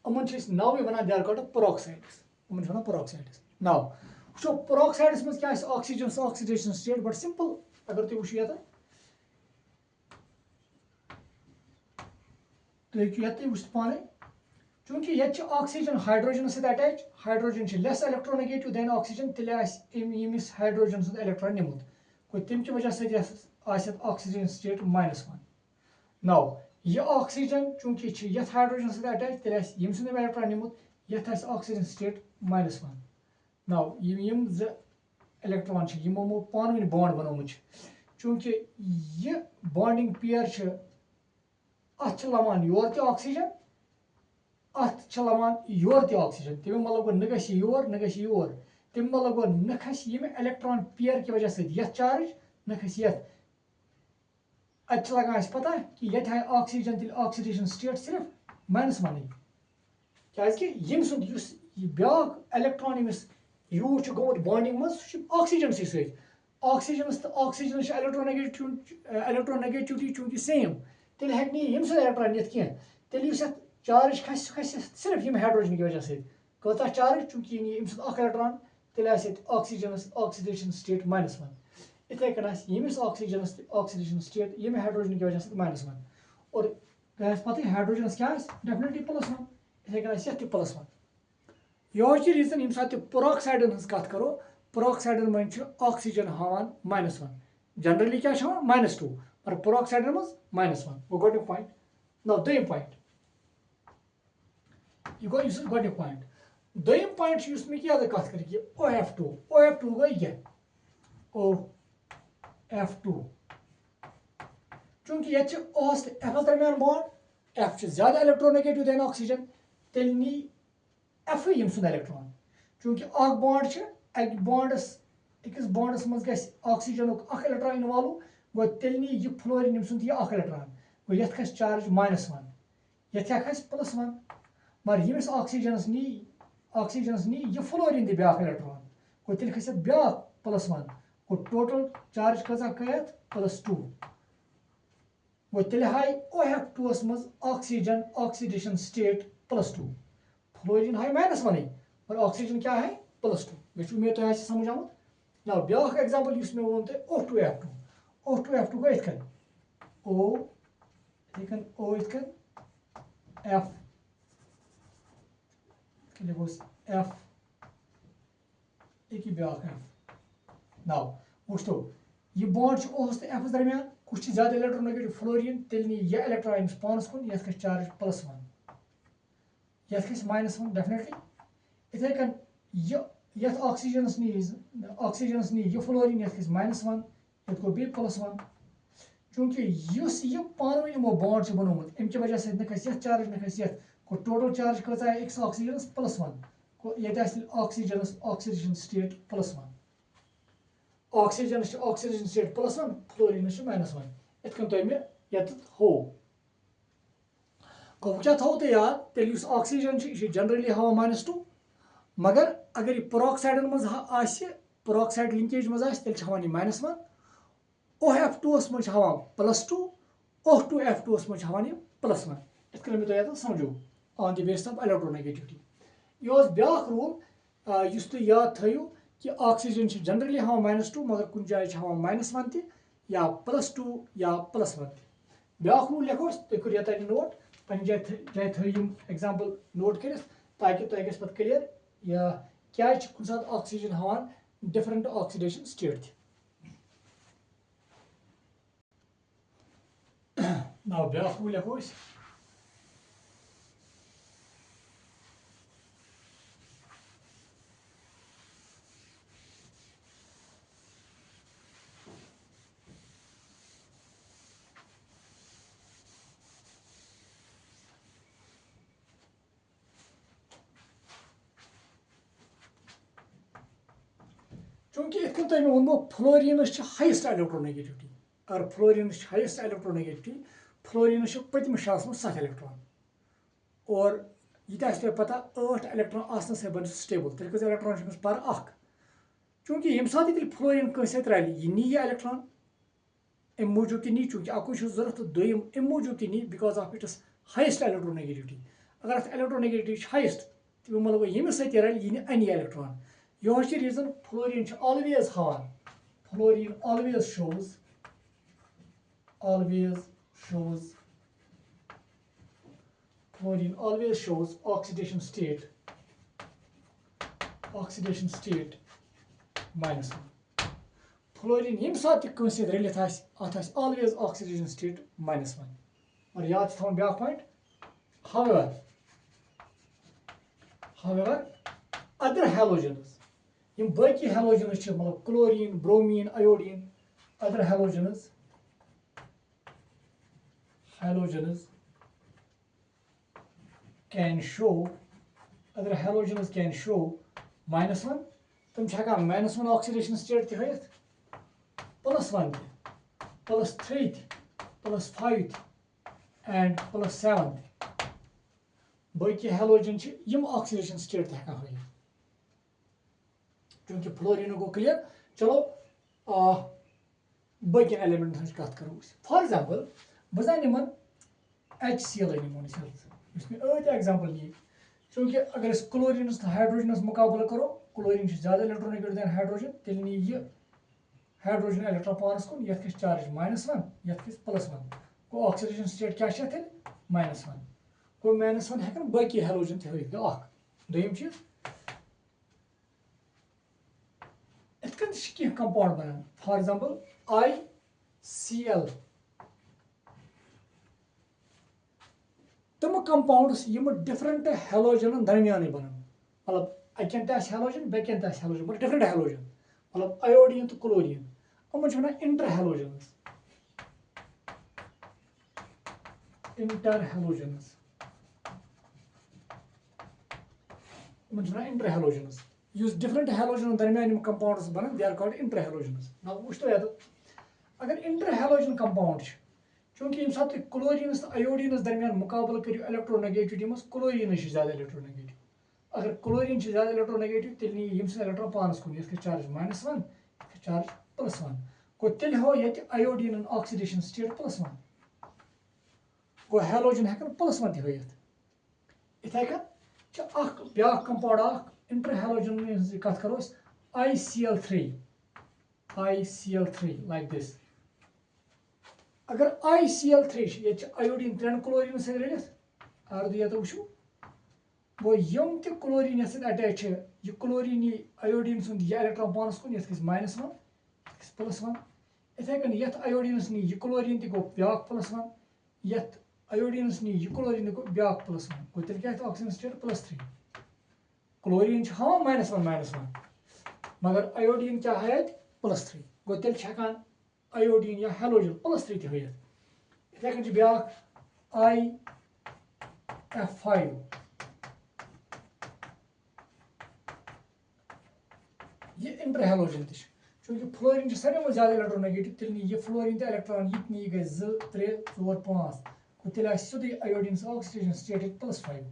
अमन नावे वनान दे आर कॉल्ड पेरोक्साइड्स नाव वो पेरोक्साइड्स मज क्या ऑक्सीडेशन स्टेट बट सिंपल अगर तुम वो तुम वो पाने चूंकि ये ऑक्सीजन हाइड्रोजन सहित attach hydrogen less electronegative than oxygen तेल यमिस हाइड्रोजन सहित इलेक्ट्रॉन निमुत कोई तम कि वजह सहित ऑक्सीजन स्टेट -1 नाउ यह ऑक्सीजन चूंकि ये हाइड्रोजन सहित अटैच तेल यम सुन इलेक्ट्रॉन निमुत ये ऑक्सीजन स्टेट -1 नाउ यम 2 इलेक्ट्रॉन यमो पान वन बॉन्ड बनोमुत चूंकि यह बॉन्डिंग पेयर अत लमान योर तो ऑक्सीजन अत लमान योर तो ऑक्सीजन तमें मतलब गो न योर न योर तमें मतलब गो न खस इलेक्ट्रॉन पेयर की वजह से चार्ज न खस अत लगान पता कि ये ऑक्सीजन तेल ऑक्सीडेशन स्टेट सिर्फ -1 क्या यम सुन ब्या इलेक्ट्रॉन यमिस यूज गोमुत बॉन्डिंग मज ऑक्सीजन सत ऑक्सीजन इलेक्ट्रोनेगेटिविटी चूंकि सेम तेल हेक यम सद इलेक्ट्रॉन नित कह तेल चार्ज खस सिर्फ यम हाइड्रोजन की वजह से कत चार्ज चूंकि यम सद इलेक्ट्रॉन तेल ऑक्सीजन ऑक्सीडेशन स्टेट -1 इथे कन यमिस ऑक्सीडेशन स्टेट यम हाइड्रोजन की वजह से -1 और पता हाइड्रोजन क्या डेफिनेटली +1 इथे कन ये +1 यह रीजन यम सात पेरोक्साइडन हज कत करो पेरोक्साइडन मज ऑक्सीजन हावान -1 जनरली क्या -2 पर पेरोक्साइडन मज -1 वो गोडिक पॉइंट ना दोयम पॉइंट यह गो गोडिक पॉइंट दोयम पॉइंट मे क्या कत कर OF2 गो यह OF2 चूंकि ये ओस एफ दरमियान बॉन्ड एफ ज्यादा इलेक्ट्रोनेगेटिव देन ऑक्सीजन तेल नी एफ यम सुन इलेक्ट्रॉन चूंकि बॉन्ड अकिस बॉन्डस मज ग ऑक्सीजन इलेक्ट्रॉन इन्वॉल्व गो तेल नी यह फ्लोरीन यम सुन इलेक्ट्रॉन गो ये खस चार्ज -1 ये क्या खस +1 मगर यमिस ऑक्सीजनस नी ये फ्लोरीन दी ब्याक इलेक्ट्रॉन गो तेल खस ब्याक +1 गो टोटल चार्ज कजा गयत +2 गो तेल हाय OH2 मज ऑक्सीजन ऑक्सीडेशन स्टेट +2 फ्लोरीन हाय -1 और ऑक्सीजन क्या है +2 मे उम्मीद तो समझ आमुत ना ब्याक एग्जांपल युस मे वोन ते O2F2 गो इथकन O इथकन O इथकन F F एक ब्याक F नाउ वुस्तो ये बॉन्ड ओस तो F दरमियान कुछ ज्यादा इलेक्ट्रोनेगेटिव फ्लोरीन तेल नी ये इलेक्ट्रॉन अमिस पानस कुन यथ चार्ज +1 यथ -1 डेफिनेटली इथे कन यथ ऑक्सीजनस नी ये फ्लोरीन यथ -1 यथ को बे +1 चूंकि युस ये पानवे यमो बॉन्ड छ बनोमुत इनके वजह से न खस यथ चार्ज न खस यथ को टोटल चार्ज कसा है एक्स ऑक्सीजनस +1 को ये oxygenase oxidation state +1 oxygenase oxidation state +1 fluorine -1 इथकन तो मे यत हो को क्या थो तो याद तेल युस ऑक्सीजन छ जनरली हवा -2 मगर अगर ये पेरोक्साइडन मज आसे पेरोक्साइड लिंकेज मज आसे तेल छ हवान -1 OF2 मज हवान +2 O2F2 मज हवान +1 इथकन मे तो याद समझो on the basis of electronegativity ये ब्याक रूल युस तुम याद थो कि ऑक्सीजन जनरली हवान -2 मगर कुछ जाए हवान -1 ति या +2 या +1 ब्याक रूल लिखो तुम करो ये नोट पन जाए थो एग्जांपल नोट कर ताकि तुम गस पत क्लियर या क्या कुछ सात ऑक्सीजन हवान डिफरेंट ऑक्सीडेशन स्टेट ना ब्याक रूल लिखो चूंकि इतकन तुम वो फ्लोरीनस हाइस्ट इलेक्ट्रोनेगेटिविटी अगर फ्लोरीनस हाइस्ट इलेक्ट्रोनेगेटिविटी फ्लोरीनस पतम शास में 7 इलेक्ट्रॉन और ये पता 8 इलेक्ट्रॉन आसन से बन स्टेबल तेल कस इलेक्ट्रॉन पर अख चूंकि यम सात तेल फ्लोरीन कंस रल यह नी यह इलेक्ट्रॉन अम मूजूब ती नी चूंकि अकु जरूरत तो दोम अम मूजूब ती नी because of its highest electronegativity अगर अत इलेक्ट्रोनेगेटिविटी हाइस्ट तो मतलब यमिस सत रल यह अन इलेक्ट्रॉन यह रीजन फ्लोरीन ऑलवेज हवान fluorine always shows fluorine always shows oxidation state -1 fluorine यम सात कंस रलित अत ऑलवेज ऑक्सीडेशन स्टेट -1 और याद थोन back point however other halogens यम बाकी halogens मतलब chlorine bromine iodine other halogens can show -1 तुम -1 ऑक्सीडेशन स्टेट ति हयत +1 +3 +5 and +7 बाकी हेलोजन यम ऑक्सीडेशन स्टेट तक हयत चूंकि फ्लोरीन गो क्लियर चलो बाकी एलिमेंट हज कत करो फॉर एग्जांपल बजान निमन HCl निमन एग्जांपल नी चूंकि अगर क्लोरीन हाइड्रोजनस मुकाबला करो क्लोरीन ज्यादा इलेक्ट्रोनेगेटिव देन हाइड्रोजन तेल नी ये हाइड्रोजन इलेक्ट्रॉन पानस कुन यथ खस चार्ज -1 यथ खस +1 को ऑक्सीडेशन स्टेट क्या तेल -1 को -1 हेकन बाकी हाइड्रोजन ते होइत गो दोयम चीज इतकन की कंपाउंड बनन फॉर एग्जांपल ICl तम कंपाउंड्स यम डिफरेंट हेलोजन दरमियान बनन मतलब अकन तस हेलोजन बेकन तस हेलोजन मतलब डिफरेंट हेलोजन मतलब आयोडीन तो क्लोरीन यमन वन इंटर हेलोजन्स इंटर हेलोजन्स यूज डिफरेंट हेलोजन दरमियान कंपाउंड्स बनन they are called interhalogens ना वुछ तो अगर इंटर हेलोजन कंपाउंड चूंकि यम सात क्लोरीनस तो आयोडीनस दरमियान मुकाबल करो इलेक्ट्रोनेगेटिविटी मज क्लोरीनस ज्यादा इलेक्ट्रोनेगेटिव अगर क्लोरीन ज्यादा इलेक्ट्रोनेगेटिव तेल नी यम इलेक्ट्रॉन पानस कुन ये चार्ज -1 चार्ज +1 गो तेल हो ये आयोडीन ऑक्सीडेशन स्टेट +1 गो हैलोजन हेकन +1 तह इथे कन ब्या कंपाउंड इंटरहैलोजन कत करो ICl3 like this अगर ICl3 ये आयोडीन 3 क्लोरीन से रलित अर्ध ये तो वुचो गो यम ते क्लोरीन से अटैच है ये क्लोरीन आयोडीन सुन ये इलेक्ट्रॉन पानस कुन ये -1 +1 इथे कन ये आयोडीन नी ये क्लोरीन ते गो ब्या +1 ये आयोडीन नी ये क्लोरीन गो ब्या +1 गो तेल क्या ऑक्सीजन स्टेट +3 क्लोरीन हाँ -1 मगर आयोडीन क्या है +3 गो तेल हेकान आयोडीन या हैलोजन +3 तह इथे कन ब्या IF5 ये इंटरहैलोजन तह चूंकि फ्लोरीन सारे ज्यादा इलेक्ट्रोनेगेटिव तेल नी ये फ्लोरीन तो इलेक्ट्रॉन ये नी गए 2 3 4 5 गो तेल सोदे आयोडीन ऑक्सीडेशन स्टेट +5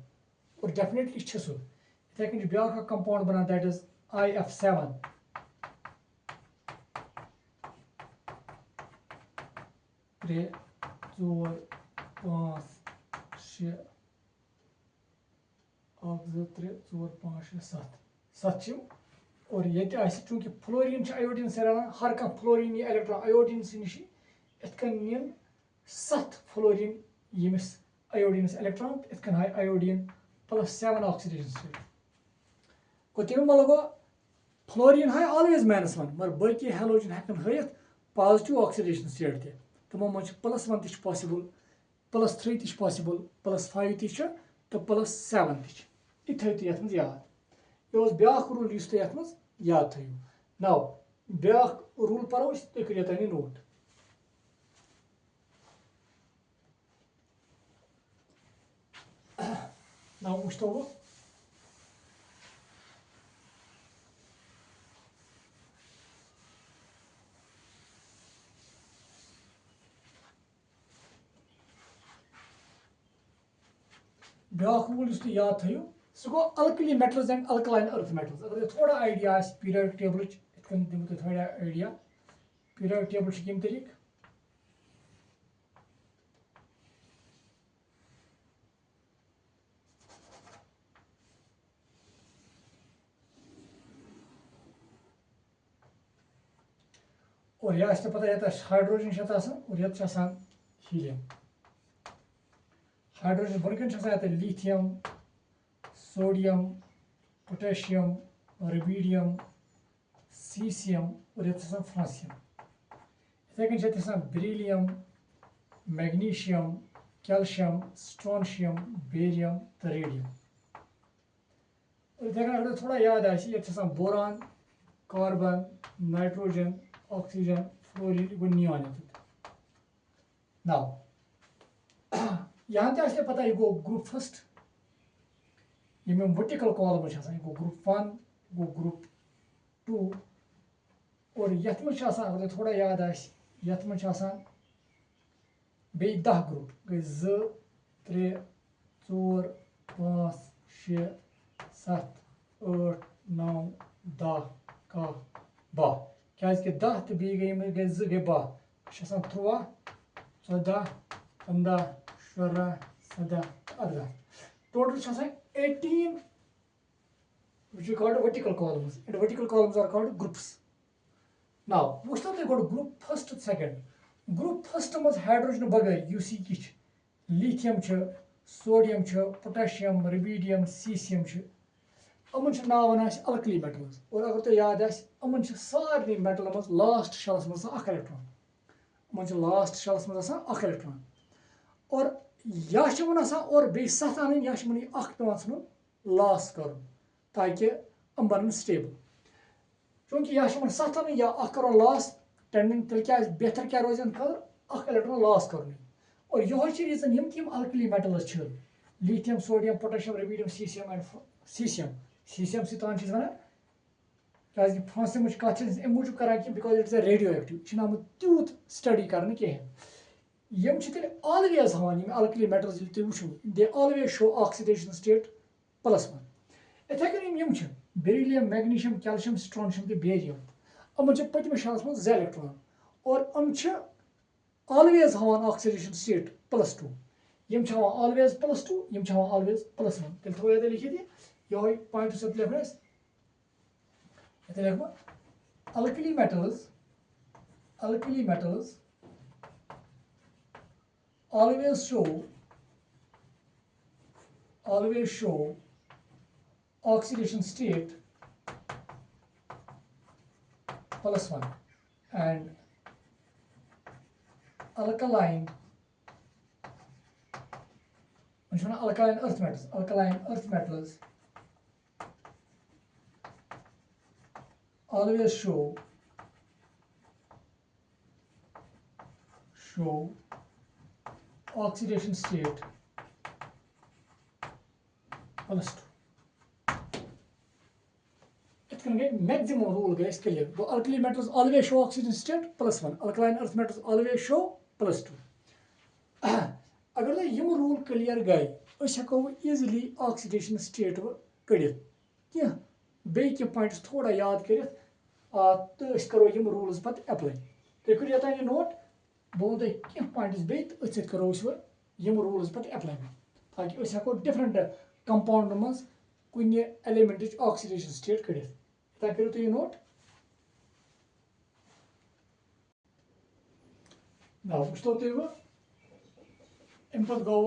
और डेफिनेटली सह इथे कन ब्या कंपाउंड बना दैट इज IF7 3 4 5 6 2 3 4 5 6 7 और ये चूंकि फ्लोरीन आयोडीन से रलान हर कह फ्लोरीन इलेक्ट्रॉन आयोडीन नश इन 7 फ्लोरीन यमिस आयोडीन इलेक्ट्रॉन इत हाय आयोडीन +7 ऑक्सीडेशन स्टेट गो तमें मतलब गो फ्लोरीन हाय ऑलवेज -1 मगर बाकी हैलोजन हेकन हयत पॉजिटिव ऑक्सीडेशन स्टेट तह तमो मज +1 तह पॉसिबल +3 तह पॉसिबल +5 तह तो +7 तह यह थो ये मज याद यह ब्या रूल इस तुम ये याद थो नाउ ब्या रूल परो तुम करियो तमें नोट नाउ वुचतो बह ब्या रूल तुम याद थो सह गो alkali metals and alkaline earth metals अगर थोड़ा आइडिया पीरियडिक टेबल दिम थोड़ा आइडिया पीरियडिक टेबल कम तरीक और यह पता ये हाइड्रोजन और ये हीलियम हाइड्रोजन बन lithium sodium potassium rubidium caesium और ये फ्रांसियम इथे कन beryllium magnesium calcium strontium barium तो रेडियम और इथे अगर थोड़ा याद ये boron carbon nitrogen oxygen fluorine गो नियॉन नाउ यहाँ ते पता यह गो ग्रुप फर्स्ट यम वर्टिकल कॉलम यह गो ग्रुप 1 गो ग्रुप 2 और यथ मज अगर थोड़ा याद यथ मज बे 10 ग्रुप गई 2 3 4 5 6 7 8 9 10 11 12 क्या 10 तो बी गई 2 गई 12 13 14 15 16 17 18 total 18 which we called vertical columns and vertical columns are called groups. Now which are they called group first second group first मज हाइड्रोजन बगैर यूसी की lithium sodium potassium rubidium caesium अमन नाव वन अल्कली मेटल्स और अगर तुम याद अमन सारे मेटल मज लास्ट शेलस मज इलेक्ट्रॉन अमन लास्ट शेलस मज इलेक्ट्रॉन और या वन और बे 7 अन या पे लॉस कर ताकि हम बन स्टेबल चूंकि या 7 अन या करो लॉस टेंडेंट तेल क्या बेहतर क्या रोज इलेक्ट्रॉन लॉस कर और यह रीजन यम कि alkali metals lithium sodium potassium rubidium caesium and caesium सान वन क्या फ्रांसियम कत अम मूजूब करान कि because it is radioactive आमुत तूत स्टडी कर कहें यम always हावन यम alkali metals यिल तुम वुचो they always show oxidation state +1 इथे कन यम बेरिलियम मैग्नीशियम कैल्शियम स्ट्रोंशियम तो बेरियम अमन पतम शास में 2 इलेक्ट्रॉन और हम always हावन oxidation state +2 यम हावन always +2 यम हावन always +1 तेल थो ये लिखित ये पॉइंट से लिखना इथे लिखो alkali metals always show oxidation state +1 and alkaline earth metals always show oxidation state +2 maximum rule guys clear alkali metals always show oxidation state +1 alkaline earth metals always show +2 अगर तो यम रूल क्लियर गए हको easily oxidation state कड़ित क्या बे points थोड़ा याद कर तो करो यम रूल्स पे अप्लाई तुम करो योतान यह नोट बह वो तुम पॉइंट्स बे तो करो यम रूल्स पे अप्लाई ताकि हको डिफरेंट कंपाउंड मज कुन एलिमेंट ऑक्सीडेशन स्टेट कड़ित योतान करो तुम नोट वो तुम अम पे गो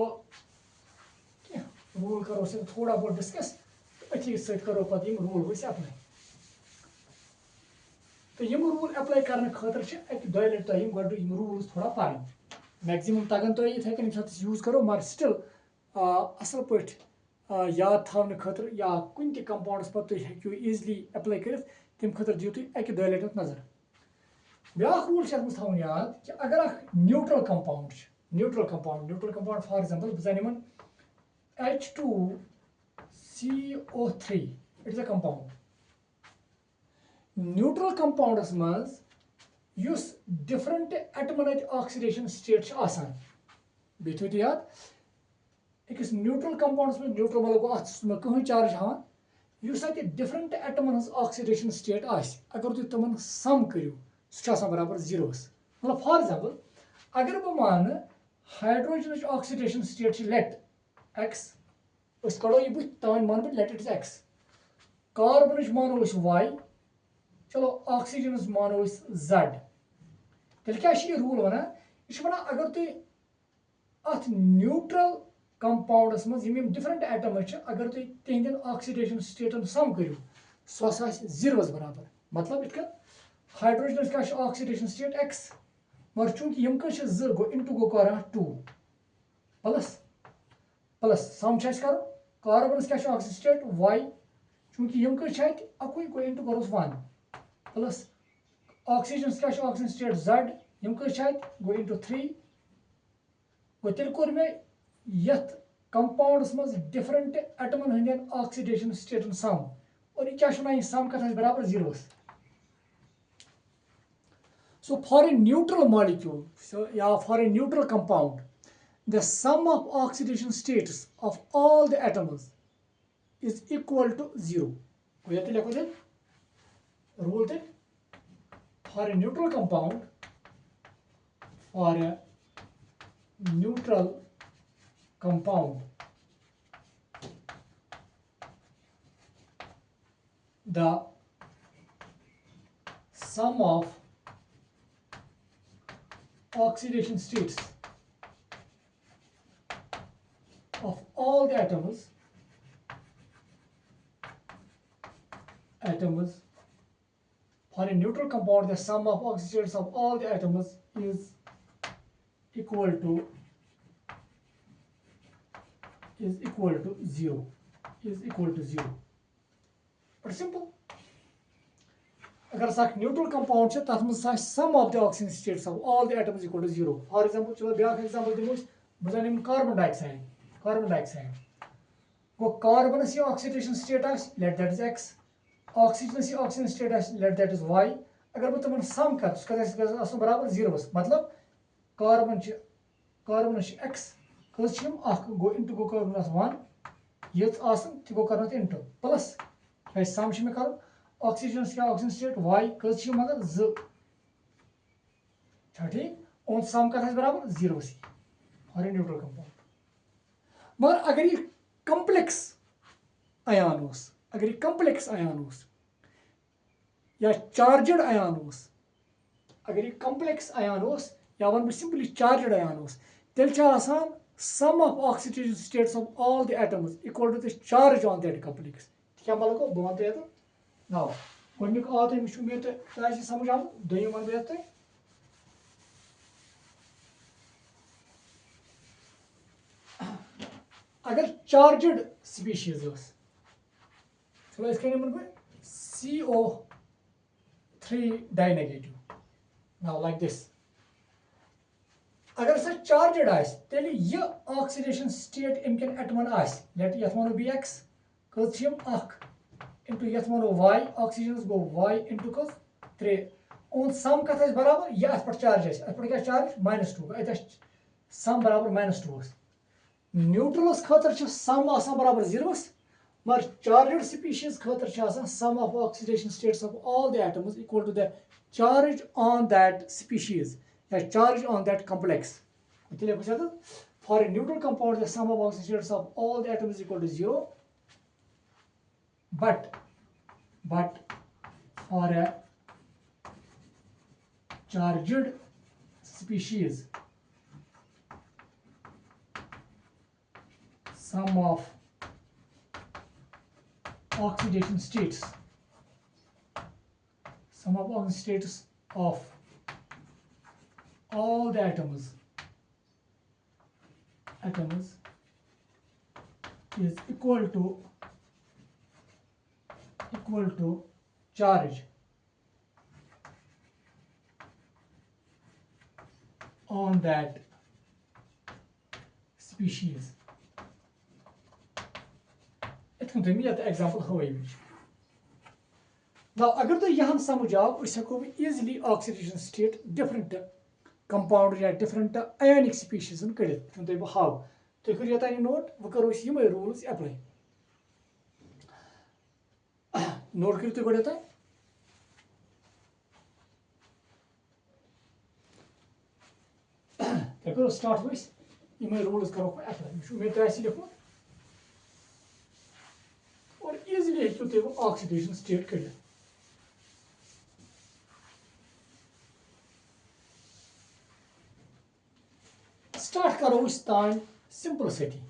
रूल करो थोड़ा बहुत डिस्कस अथी सरो पे रूल वो अप्लाई तो यम रूल अप्लाई करने खतर अक दो लट तुम रूल्स थोड़ा पान मैक्सिमम तगन तुम इथे कन यूज करो मगर स्टिल असल पे याद थाने खतर या कुन त कंपाउंड्स पे तुम हेकू इजिली अप्लाई कर तम खतर दियो तुम अक दो लट नजर ब्या रूल थवन याद कि अगर न्यूट्रल कंपाउंड फॉर एग्जांपल बह H2CO3 it is a compound neutral कंपाउंडस मज युस डिफरेंट एटमन ऑक्सीडेशन स्टेट आसान बे थो याद अकिस न्यूट्रल कंपाउंडस में न्यूट्रल मतलब अत कहीं चार्ज हान युस अत डिफरेंट एटमन ऑक्सीडेशन स्टेट अगर तुम तमन सम करो सह बराबर 0 मतलब फॉर एग्जांपल अगर बह मान hydrogen oxidation state let x कड़ो यह बुथ तान मान बह लेट इट x कार्बन मानो y चलो ऑक्सीजन मानो z तेल क्या रूल वन यह अगर तुम अत न्यूट्रल कंपाउंडस मज डिफरेंट एटम अगर तुम तिहंदन ऑक्सीडेशन स्टेटन सम करो सह 0 बराबर मतलब इत हाइड्रोजन क्या ऑक्सीडेशन स्टेट x मगर चूंकि यम गो इंटू गो कर 2 प्लस सम करो कार्बन क्या ऑक्सीडेशन स्टेट y चूंकि यम अकुई गो इंटू करोस 1 प्लस ऑक्सीजन क्या ऑक्सीजन स्टेट z यम गो इंटू 3 गो तेल कोर मे यथ कंपाउंडस मज डिफरेंट एटमन हंदन ऑक्सीडेशन स्टेटन सम और यह क्या सम कत बराबर 0 So for a neutral molecule, for a neutral compound, the sum of oxidation states of all the atoms is equal to 0. Rule that for a neutral compound, the sum of oxidation states of all the atoms for a neutral compound the sum of oxidation states of all the atoms is equal to 0 but simple अगर सक neutral compound तथ मज sum of the oxygen states of all the atoms equal to 0 for example चलो ब्या example दिमो बह carbon dioxide गो carbon यह oxidation state let that is x oxygen oxygen state let that is y अगर बह तुम सम कर बराबर 0 मतलब कार्बन कार्बनस x कस गो इंटू गो कार्बनस 1 ये तह गो कर इंटू प्लस सम में कर ऑक्सीजन क्या ऑक्सीजन स्टेट y कस मगर 2 ठीक और सम कत बराबर 0 सी फॉर ए न्यूट्रल कंपाउंड मगर अगर ये कम्प्लेक्स अयान अगर ये कम्प्लेक्स अयान या चार्जड अयान अगर ये कम्प्लेक्स अयान या वन बह सिंपली चार्जड अयान तेल sum of oxidation states of all the atoms equal to the charge on that complex क्या मतलब गो बह वन तुम नाउ गोनिक आव तुम उम्मीद तुम समझ आव दोयम वन बह तुम अगर चार्जड स्पीशीज चलो इसके number CO3 dinegative now like this अगर सह चार्जड तेल यह ऑक्सीडेशन स्टेट अमकन एटमन लेट ये वो BX कस इंटू ये वो Y ऑक्सीजन गो Y इंटू कस 3 और सम कत बराबर यह अत चार्ज क्या चार्ज -2 अत सम बराबर -2 न्यूट्रलस खतर सम बराबर 0 मगर चार्जड स्पीशीज खतर sum of oxidation states of all the atoms equal to the charge on that species या charge on that complex for a neutral compound the sum of oxidation states of all the atoms equal to 0 but for a charged species sum of oxidation states of all the atoms is equal to charge on that species. Example ना अगर तो यहाँ समझ आओ हेको easily oxidation state different compound या different ionic species कड़ित तुम बह हाव तुम करो योतान नोट वो करो यम रूल्स एप्लाई नोट करो तुम गोतान करो स्टार्ट वस यम रूल्स करो एप्लाई उम्मीद तुम लिखो और इजिली हेको तुम ऑक्सीडेशन स्टेट कड़ित स्टार्ट करो तान सिंपल सटी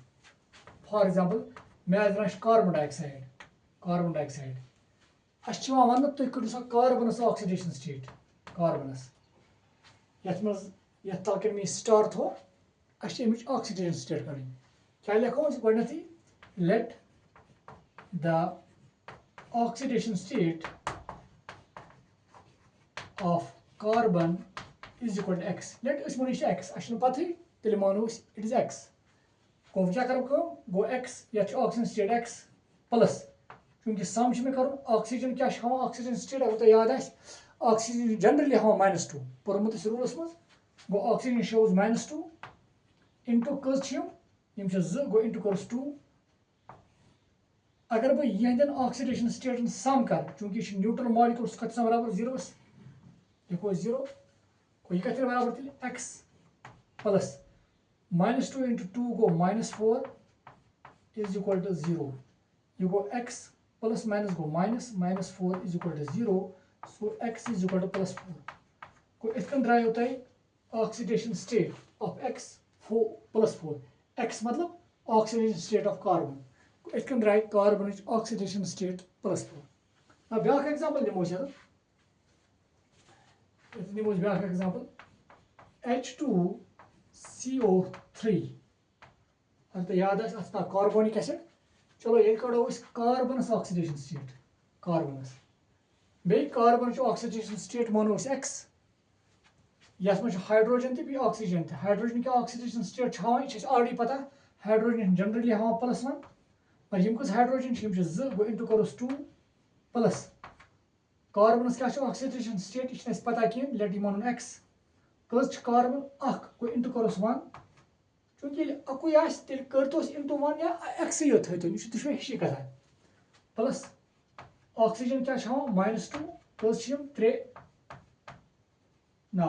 for example may carbon dioxide us one तुम कड़ो सा कार्बनस ऑक्सीडेशन स्टेट कार्बनस ये तल कर स्टार थो अस ऑक्सीडेशन स्टेट कड़ी क्या लिखो गोथी let the oxidation state of carbon is equal to x let us वो x अस पता तेल मानो इट इज x गो क्या करो गो x ये ऑक्सीजन स्टेट x प्लस क्योंकि सम में कर ऑक्सीजन क्या ऑक्सीजन स्टेट अगर तुम याद ऑक्सीजन जनरली -2 पोर्मुत रूलस मज गो ऑक्सीजन शोज -2 इंटू कस गो इंटू कर्स 2 अगर बह यहदन ऑक्सीडेशन स्टेटन सम कर चूंकि न्यूट्रल मॉलिक्यूल्स कत बराबर 0 लिखो 0 गो यह कत बराबर तेल x प्लस -2 इंटू 2 गो -4 इज इक्वल टू 0 यह गो x प्लस माइनस गो -4 is equal to 0 so x is equal to +4 गो इत द्रायो तुम oxidation state of x 4 x मतलब ऑक्सीडेशन स्टेट ऑफ कार्बन इत द्राय कार्बन ऑक्सीडेशन स्टेट +4 ब्या एग्जांपल नमो नमो ब्या एग्जांपल H2CO3 अगर तो याद आता कार्बोनिक एसिड चलो ये कड़ो कार्बनस ऑक्सीडेशन स्टेट कार्बनस बे कार्बन ऑक्सीडेशन स्टेट मानो x यस में हाइड्रोजन तो ऑक्सीजन हाइड्रोजन क्या ऑक्सीडेशन स्टेट यह ऑलरेडी पता हाइड्रोजन जनरली हाँ +1 पर यम कस हाइड्रोजन 2 गो इंटू करोस 2 प्लस कार्बनस क्या ऑक्सीडेशन स्टेट यह पता कह लेट यह वन x कस कार्बन गो इंटू करोस 1 चूंकि अकुई तेल करतोस इंटू 1 या एक्स योत थो यह हिशी कथा प्लस ऑक्सीजन क्या -2 कस 3 9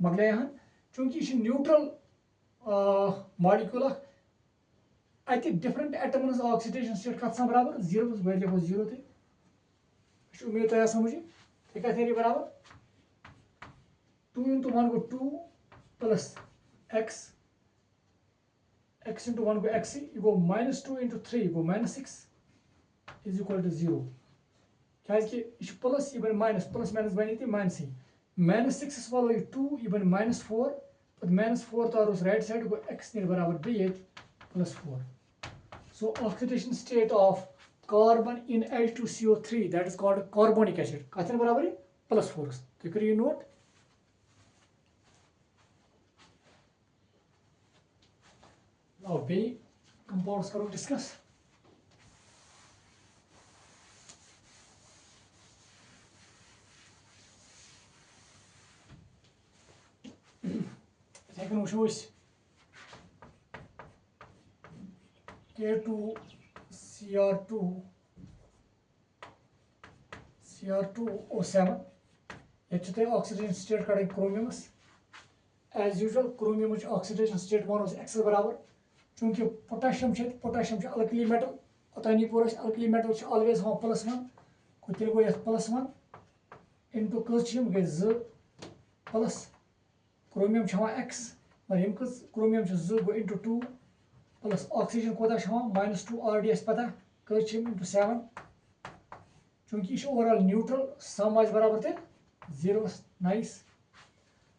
मकल यहाँ चूंकि यह न्यूट्रल मॉलिक्यूल अत डिफरेंट एटमन ऑक्सीडेशन स्टेट कत बराबर 0 बह लिखो 0 तो उम्मीद तो समझ ये कत बराबर 2 इंटू 1 गो 2 प्लस एक्स x इंटू 1 गो x यह गो -2 इंटू 3 गो -6 इज इक्वल टू 0 क्या यह प्लस यह बन माइनस प्लस माइनस बन -6 वालो यह 2 यह बन -4 पत -4 तारोस राइट साइड गो x नीर बराबर बे +4 so oxidation state of carbon in H2CO3 that is called carbonic acid कथन बराबर +4 तो करिए नोट now B compounds करो डिस्कस इतने वो K2Cr2 Cr2O7 ये ऑक्सीडेशन स्टेट कड़े क्रोमियमस as usual chromium oxidation state वन एक्स बराबर चूंकि पोटेशियम अल्कली मेटल ओतानी पूरा अल्कली मेटल ऑलवेज हाँ +1 तेल गो +1 इंटू कस गई 2 प्लस क्रोमियम एक्स मगर यम क्रोमियम 2 गो इंटू 2 प्लस ऑक्सीजन कोता -2 ऑलरेडी पता कस इंटू 7 चूंकि यह ओवरऑल न्यूट्रल सम आज बराबर ते 0 नाइस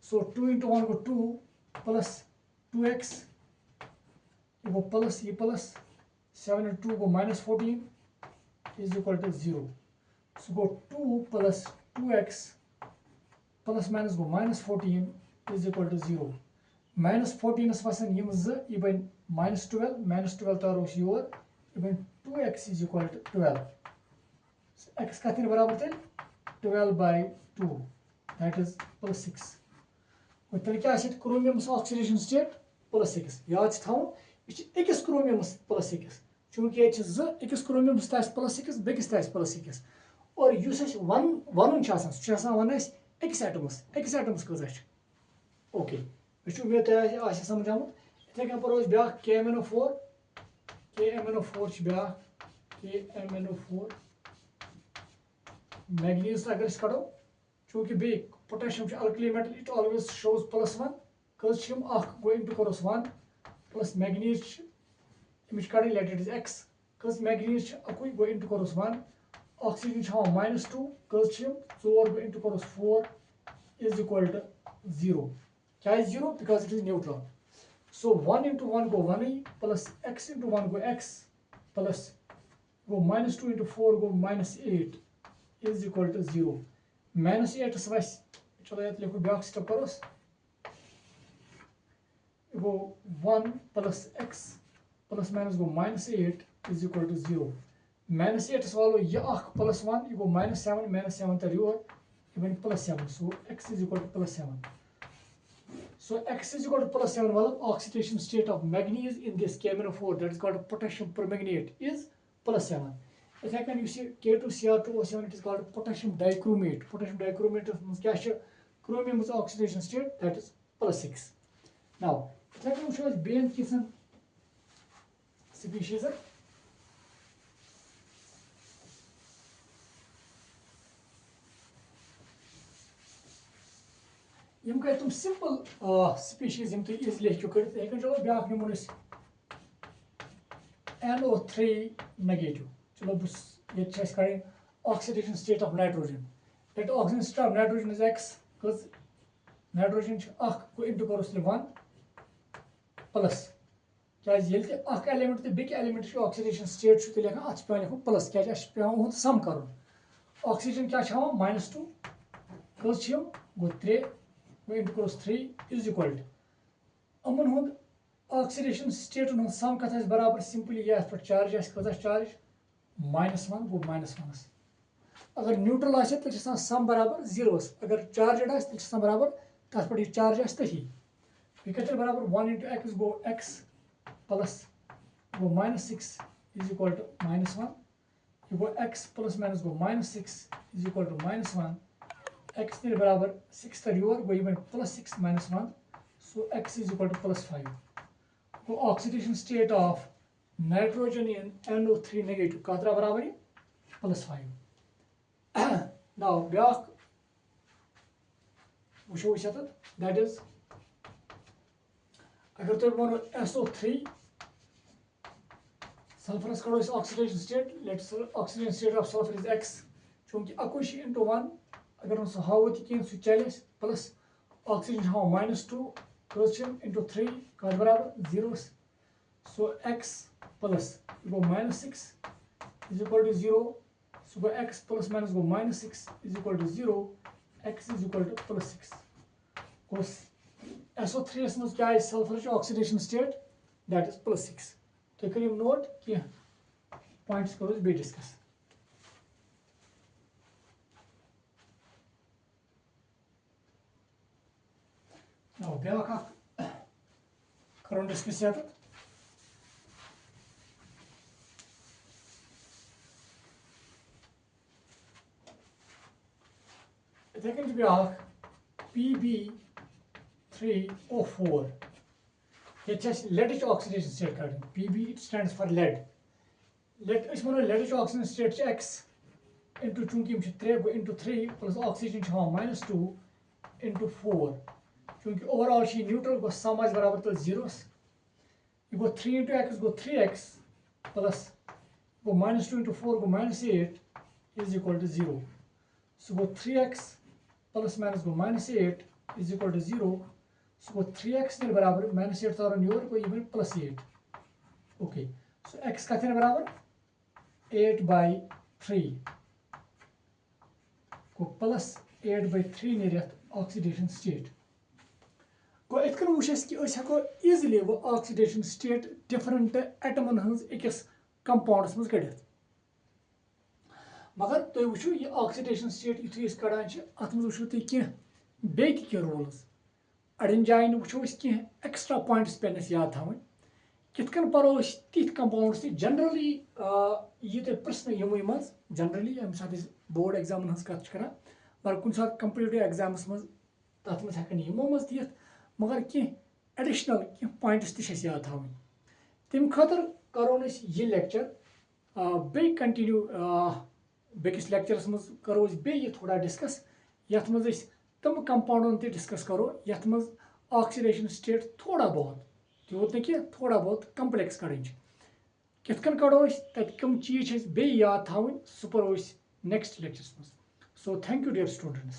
सो 2 इंटू 1 गो 2 प्लस 2x यह गो प्लस यह प्लस 7 इंटू 2 गो -14 इज इक्वल टू 0 सो गो 2 प्लस 2x प्लस माइनस गो -14 इज इक्वल टू 0 -14 वसन यम 2 यह बन -12 तारोस योर यह बन 2x is equal to 12 x कथन बराबर तेल 12/2 दैट इज +6 तेल क्या क्रोमियम ऑक्सीडेशन स्टेट +6 याद थवन यह अकिस क्रोमियम +6 चूंकि ये 2 अकिस क्रोमियम +6 बेकिस +6 और युस वन वन अकिस एटमस कस ओके उम्मीद तुम समझ आमुत इथे कन पो ब्या KMnO4 ब्या KMnO4 मैग्नीज अगर कड़ो चूंकि बे potassium alkali metal it always shows +1 कस गो इंटू करोस 1 प्लस मैग्नीज इमेज कड़ी लेट इट इज x कस मैग्नीज अकुई गो इंटू करोस 1 ऑक्सीजन -2 कस 4 गो इंटू करोस 4 इज इक्वल टू 0 क्या 0 because it is neutral so 1 into 1 गो 1 प्लस x इंटू 1 गो x प्लस गो -2 इंटू 4 गो -8 इज इक्वल टू 0 -8 वस चलो ये लिखो ब्या स्टेप करोस गो 1 प्लस x प्लस माइनस गो -8 इज इक्वल टू 0 -8 वालो यह +1 यह गो -7 तर योर यह बन +7 so x is equal to +7 so x is equal to +7 मतलब oxidation state of manganese in this KMnO4 that is called potassium permanganate is +7 इथे कन K2Cr2O7 it is called potassium dichromate क्या chromium oxidation state that is +6 now इथे कन वुचो Ben किसन species यम गए तुम simple species यम तुम easily हेकु कर चलो ब्या निमोन NO3 नेगेटिव चलो बस ये करें oxidation state of nitrogen that oxidation state of nitrogen is x cuz nitrogen को इंटू करोस 1 प्लस क्या येल ते अख एलिमेंट ते बिक एलिमेंट छ ऑक्सीडेशन स्टेट छ ते लेखा अछ पे लिखो प्लस क्या छ पे हो सम करो ऑक्सीजन क्या छ -2 कस छ गो 3 इंटू करोस 3 इज इक्वल टू अमन हुंद ऑक्सीडेशन स्टेट हुंद सम कथा बराबर सिंपली ये पर चार्ज कथा चार्ज -1 गो -1 अगर न्यूट्रल आसे तो सम बराबर 0 अगर चार्जड आसे तो सम बराबर तस पर चार्ज आसे तही यह क्या बराबर 1 into x गो x प्लस गो -6 इज इक्वल टू -1 यह गो x प्लस माइनस गो -6 इज इक्वल टू -1 x ने बराबर 6 तर योर गो यह +6 -1 so x is equal to +5 go oxidation state of nitrogen in NO3 negative कत बराबर +5 now ब्याक वो दैट इज अगर तुम वो SO3 सल्फरस करो इस oxidation state let's oxidation state of sulphur is x चूंकि अकुश into 1 अगर हम हाव सह चल प्लस ऑक्सीजन हाव -2 क्वेश्चन into 3 कत बराबर 0 so x प्लस गो -6 is equal to 0 so go x plus minus गो -6 is equal to 0 x is equal to +6 गो SO3 मज क्या sulphur oxidation state that is +6 तो करिए नोट कि पॉइंट्स करो बे डिस्कस now ब्याक करो डिस्कस इथे कन ब्याक PB3O4 ये लेड ऑक्सीडेशन स्टेट कड़ PB stands for lead lead oxygen state x into चूंकि 3 गो इंटू 3 प्लस ऑक्सीजन -2 इंटू 4 चूंकि ओवरऑल न्यूट्रल गो सम बराबर तो 0 यह गो 3 इंटू x गो 3x प्लस गो -2 इंटू 4 गो -8 इज इक्वल टू 0 सो गो 3x प्लस माइनस गो -8 इज इक्वल टू 0 सो गो 3x ने बराबर -8 तर योर गो इवन +8 ओके सो x कत बराबर 8/3 गो +8/3 नीरत ऑक्सीडेशन स्टेट गो इत कन वुच कि हको इजिली वो ऑक्सीडेशन स्टेट डिफरेंट एटमन हज अकिस कंपाउंडस मज कड़ित मगर तुम वो यह ऑक्सीडेशन स्टेट यु कड़ान अत मज वो तुम कह रूल्स अड़न जायन वो कह एक्स्ट्रा पॉइंट्स पेनस याद थवन कितन परो तिथ कंपाउंड्स जनरली यह तुम प्रश्न यमुई मज जनरली यम साथ बोर्ड एग्जाम हज कत कर मगर कुछ सात कंपिटिटिव एग्जामस मज तथ मज हेकन यमो मज दिथ मगर कह एडिशनल कह पॉइंट्स तस याद थवन तम खतर करो यह लेक्चर बे कंटिन्यू बेकिस लेक्चरस मज करो बे थोड़ा डिस्कस यथ मज तम कंपाउंडन ते डिस्कस करो यथ मज ऑक्सीडेशन स्टेट थोड़ा बहुत तूत न थोड़ा बहुत कम्प्लेक्स कड़न कितन कड़ो तत कम चीज बे याद थवन सह परो नेक्स्ट लेक्चरस मज so thank you dear students.